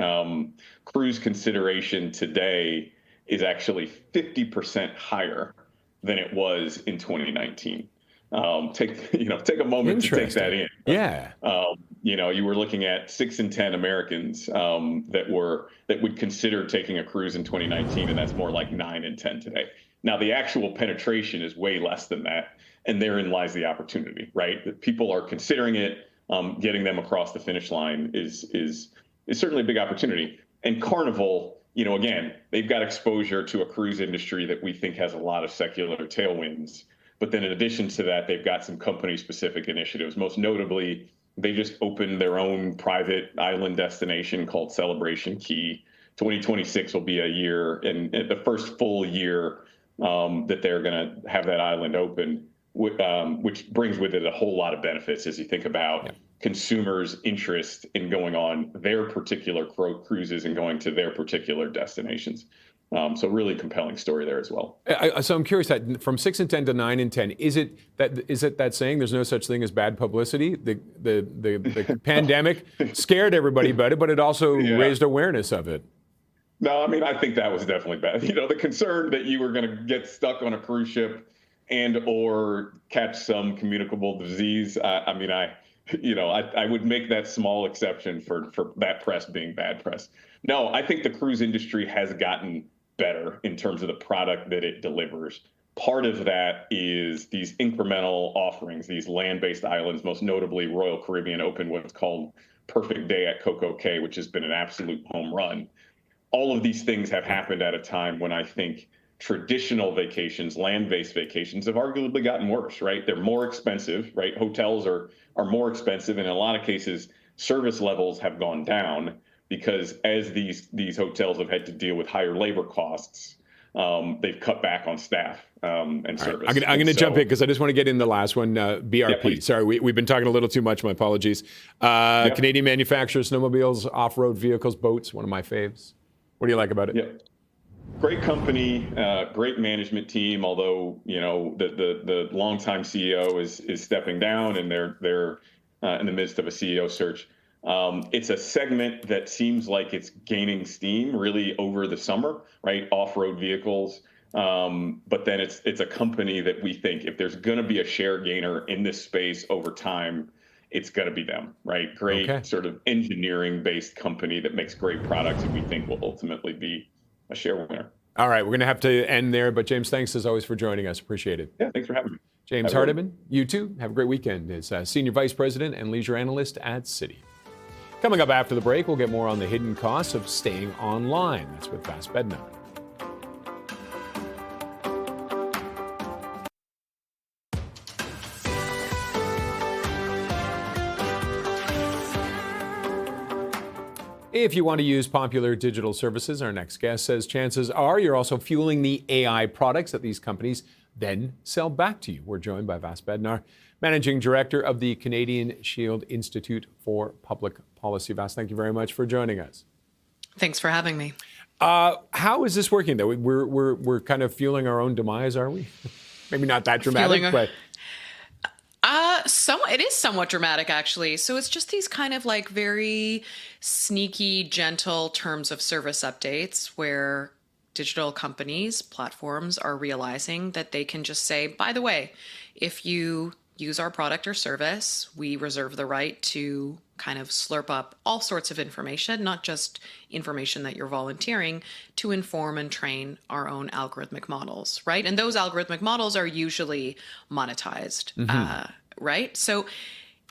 cruise consideration today is actually 50% higher than it was in 2019. Take a moment to take that in. Yeah. You were looking at 6 in 10 Americans that would consider taking a cruise in 2019, and that's more like 9 in 10 today. Now, the actual penetration is way less than that, and therein lies the opportunity, right? That people are considering it. Getting them across the finish line is certainly a big opportunity. And Carnival, again, they've got exposure to a cruise industry that we think has a lot of secular tailwinds. But then in addition to that, they've got some company-specific initiatives. Most notably, they just opened their own private island destination called Celebration Key. 2026 will be a year, and the first full year that they're going to have that island open, which brings with it a whole lot of benefits as you think about consumers' interest in going on their particular cruises and going to their particular destinations. So really compelling story there as well. So I'm curious that from 6 and 10 to 9 and 10, is it that saying there's no such thing as bad publicity? The pandemic scared everybody about it, but it also raised awareness of it. No, I mean, I think that was definitely bad. The concern that you were going to get stuck on a cruise ship and or catch some communicable disease. I would make that small exception for that press being bad press. No, I think the cruise industry has gotten better in terms of the product that it delivers. Part of that is these incremental offerings, these land-based islands, most notably Royal Caribbean opened what's called Perfect Day at Coco Cay, which has been an absolute home run. All of these things have happened at a time when I think traditional vacations, land-based vacations, have arguably gotten worse, right? They're more expensive, right? Hotels are more expensive, and in a lot of cases, service levels have gone down because as these hotels have had to deal with higher labor costs, they've cut back on staff and service. I'm going to jump in because I just want to get in the last one. BRP. Yeah, sorry, we've been talking a little too much. My apologies. Canadian manufacturer, snowmobiles, off-road vehicles, boats, one of my faves. What do you like about it? Yeah. Great company, great management team. Although the longtime CEO is stepping down, and they're in the midst of a CEO search. It's a segment that seems like it's gaining steam really over the summer, right? Off-road vehicles. But then it's a company that we think if there's going to be a share gainer in this space over time, it's going to be them, right? Great sort of engineering-based company that makes great products and we think will ultimately be a share winner. All right, we're going to have to end there. But James, thanks as always for joining us. Appreciate it. Yeah, thanks for having me. James Hardiman, you too. Have a great weekend. Is Senior Vice President and Leisure Analyst at Citi. Coming up after the break, we'll get more on the hidden costs of staying online. That's with Fast Bed Now. If you want to use popular digital services, our next guest says chances are you're also fueling the AI products that these companies then sell back to you. We're joined by Vas Bednar, Managing Director of the Canadian Shield Institute for Public Policy. Vas, thank you very much for joining us. Thanks for having me. How is this working, though? We're kind of fueling our own demise, are we? Maybe not that dramatic, but... It is somewhat dramatic, actually. So it's just these kind of like very sneaky, gentle terms of service updates where digital companies, platforms are realizing that they can just say, by the way, if you use our product or service, we reserve the right to kind of slurp up all sorts of information, not just information that you're volunteering, to inform and train our own algorithmic models, right? And those algorithmic models are usually monetized, right? So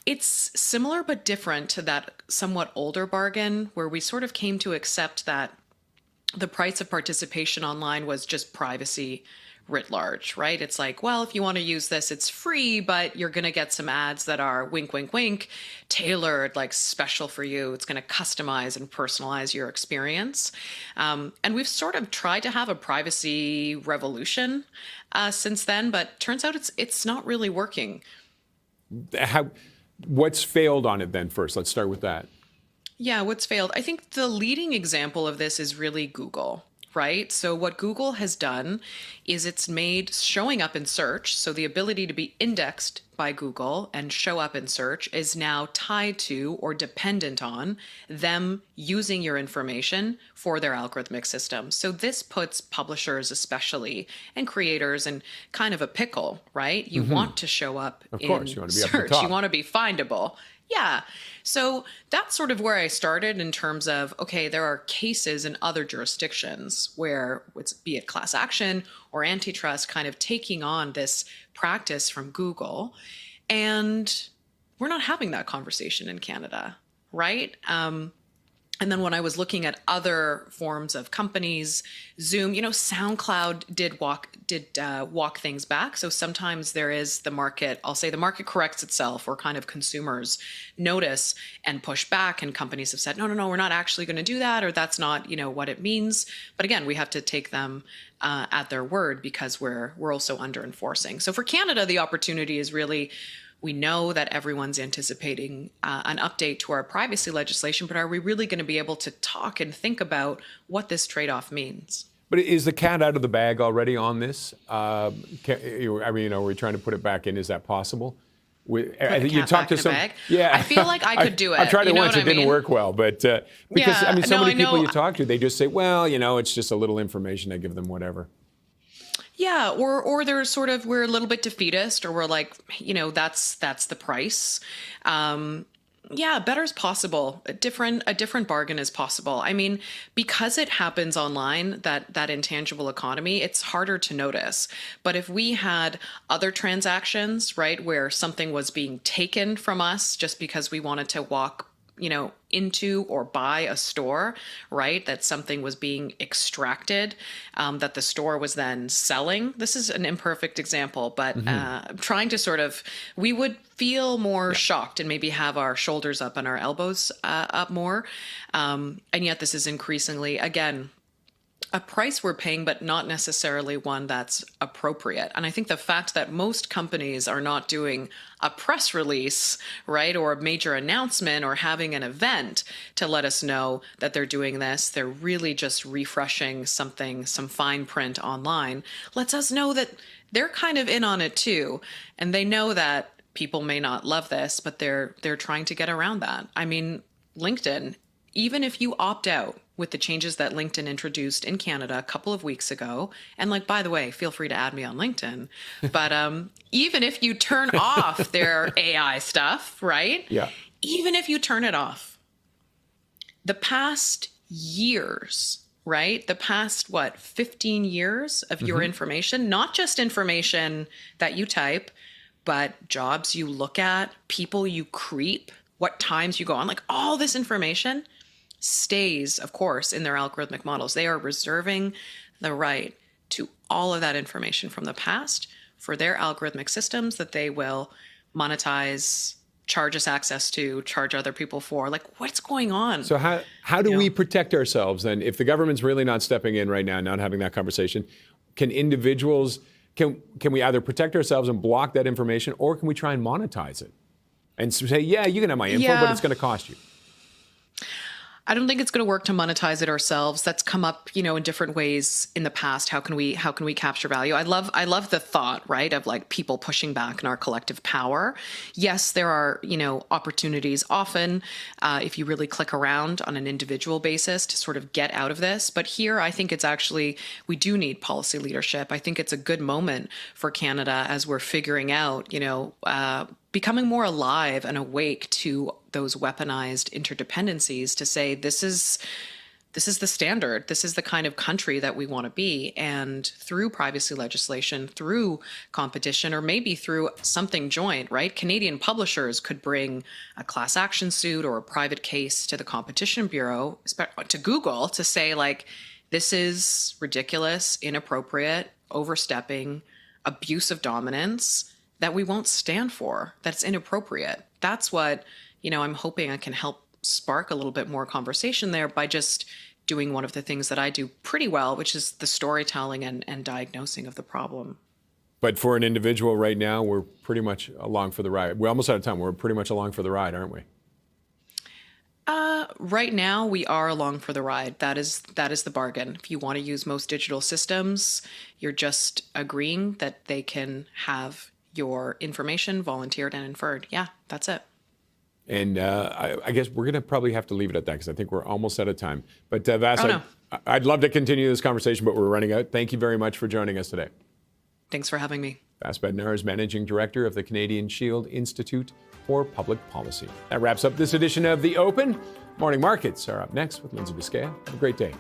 it's similar but different to that somewhat older bargain where we sort of came to accept that the price of participation online was just privacy writ large, right? It's like, well, if you want to use this, it's free, but you're going to get some ads that are wink, wink, wink, tailored, like special for you. It's going to customize and personalize your experience. And we've sort of tried to have a privacy revolution since then, but turns out it's not really working. What's failed on it then first? Let's start with that. Yeah, what's failed? I think the leading example of this is really Google. Right? So what Google has done is it's made showing up in search, so the ability to be indexed by Google and show up in search is now tied to or dependent on them using your information for their algorithmic system. So this puts publishers especially and creators in kind of a pickle, right? You want to show up in you want to be search. Up the top. You want to be findable. Yeah. So that's sort of where I started in terms of, okay, there are cases in other jurisdictions where it's be it class action or antitrust kind of taking on this practice from Google. And we're not having that conversation in Canada, right? And then when I was looking at other forms of companies, Zoom, SoundCloud did walk things back. So sometimes there is the market, I'll say the market corrects itself, or kind of consumers notice and push back, and companies have said, no, we're not actually going to do that, or that's not, what it means. But again, we have to take them at their word because we're also under enforcing. So for Canada, the opportunity is really, we know that everyone's anticipating an update to our privacy legislation, but are we really going to be able to talk and think about what this trade-off means? But is the cat out of the bag already on this? Are we trying to put it back in? Is that possible? I think you talked to some. Yeah, I feel like I could do it. I tried it once; it didn't mean? work well. But because so many people you talk to, they just say, "Well, it's just a little information. I give them whatever." Yeah, or they're sort of, we're a little bit defeatist, or we're like, that's the price. Yeah, better is possible. A different bargain is possible. I mean, because it happens online, that intangible economy, it's harder to notice. But if we had other transactions, right, where something was being taken from us just because we wanted to walk, into or buy a store, right, that something was being extracted, that the store was then selling. This is an imperfect example, but trying to we would feel more shocked and maybe have our shoulders up and our elbows up more. And yet this is increasingly, again, a price we're paying, but not necessarily one that's appropriate. And I think the fact that most companies are not doing a press release, right, or a major announcement or having an event to let us know that they're doing this, they're really just refreshing some fine print online, lets us know that they're kind of in on it too. And they know that people may not love this, but they're trying to get around that. I mean, LinkedIn, even if you opt out with the changes that LinkedIn introduced in Canada a couple of weeks ago, and by the way, feel free to add me on LinkedIn, but even if you turn off their AI stuff, right? Yeah. Even if you turn it off, the past years, right? The past, 15 years of your information, not just information that you type, but jobs you look at, people you creep, what times you go on, all this information stays, of course, in their algorithmic models. They are reserving the right to all of that information from the past for their algorithmic systems that they will monetize, charge us access to, charge other people for. What's going on? So how do we protect ourselves then? If the government's really not stepping in right now, not having that conversation, can individuals, can we either protect ourselves and block that information, or can we try and monetize it? And say, yeah, you can have my info, but it's going to cost you. I don't think it's going to work to monetize it ourselves. That's come up, in different ways in the past. How can we capture value? I love the thought, right, of people pushing back in our collective power. Yes, there are, opportunities often if you really click around on an individual basis to sort of get out of this. But here, I think it's actually, we do need policy leadership. I think it's a good moment for Canada as we're figuring out, becoming more alive and awake to those weaponized interdependencies, to say this is the standard, this is the kind of country that we want to be. And through privacy legislation, through competition, or maybe through something joint, right? Canadian publishers could bring a class action suit or a private case to the Competition Bureau, to Google, to say this is ridiculous, inappropriate, overstepping, abuse of dominance that we won't stand for, that's inappropriate. That's what, I'm hoping I can help spark a little bit more conversation there by just doing one of the things that I do pretty well, which is the storytelling and diagnosing of the problem. But for an individual right now, we're pretty much along for the ride. We're almost out of time. We're pretty much along for the ride, aren't we? Right now, we are along for the ride. That is the bargain. If you want to use most digital systems, you're just agreeing that they can have your information volunteered and inferred. Yeah, that's it. And I guess we're going to probably have to leave it at that because I think we're almost out of time. But Vass, I'd love to continue this conversation, but we're running out. Thank you very much for joining us today. Thanks for having me. Vass Bednar is Managing Director of the Canadian Shield Institute for Public Policy. That wraps up this edition of The Open. Morning markets are up next with Lindsay Biscaya. Have a great day.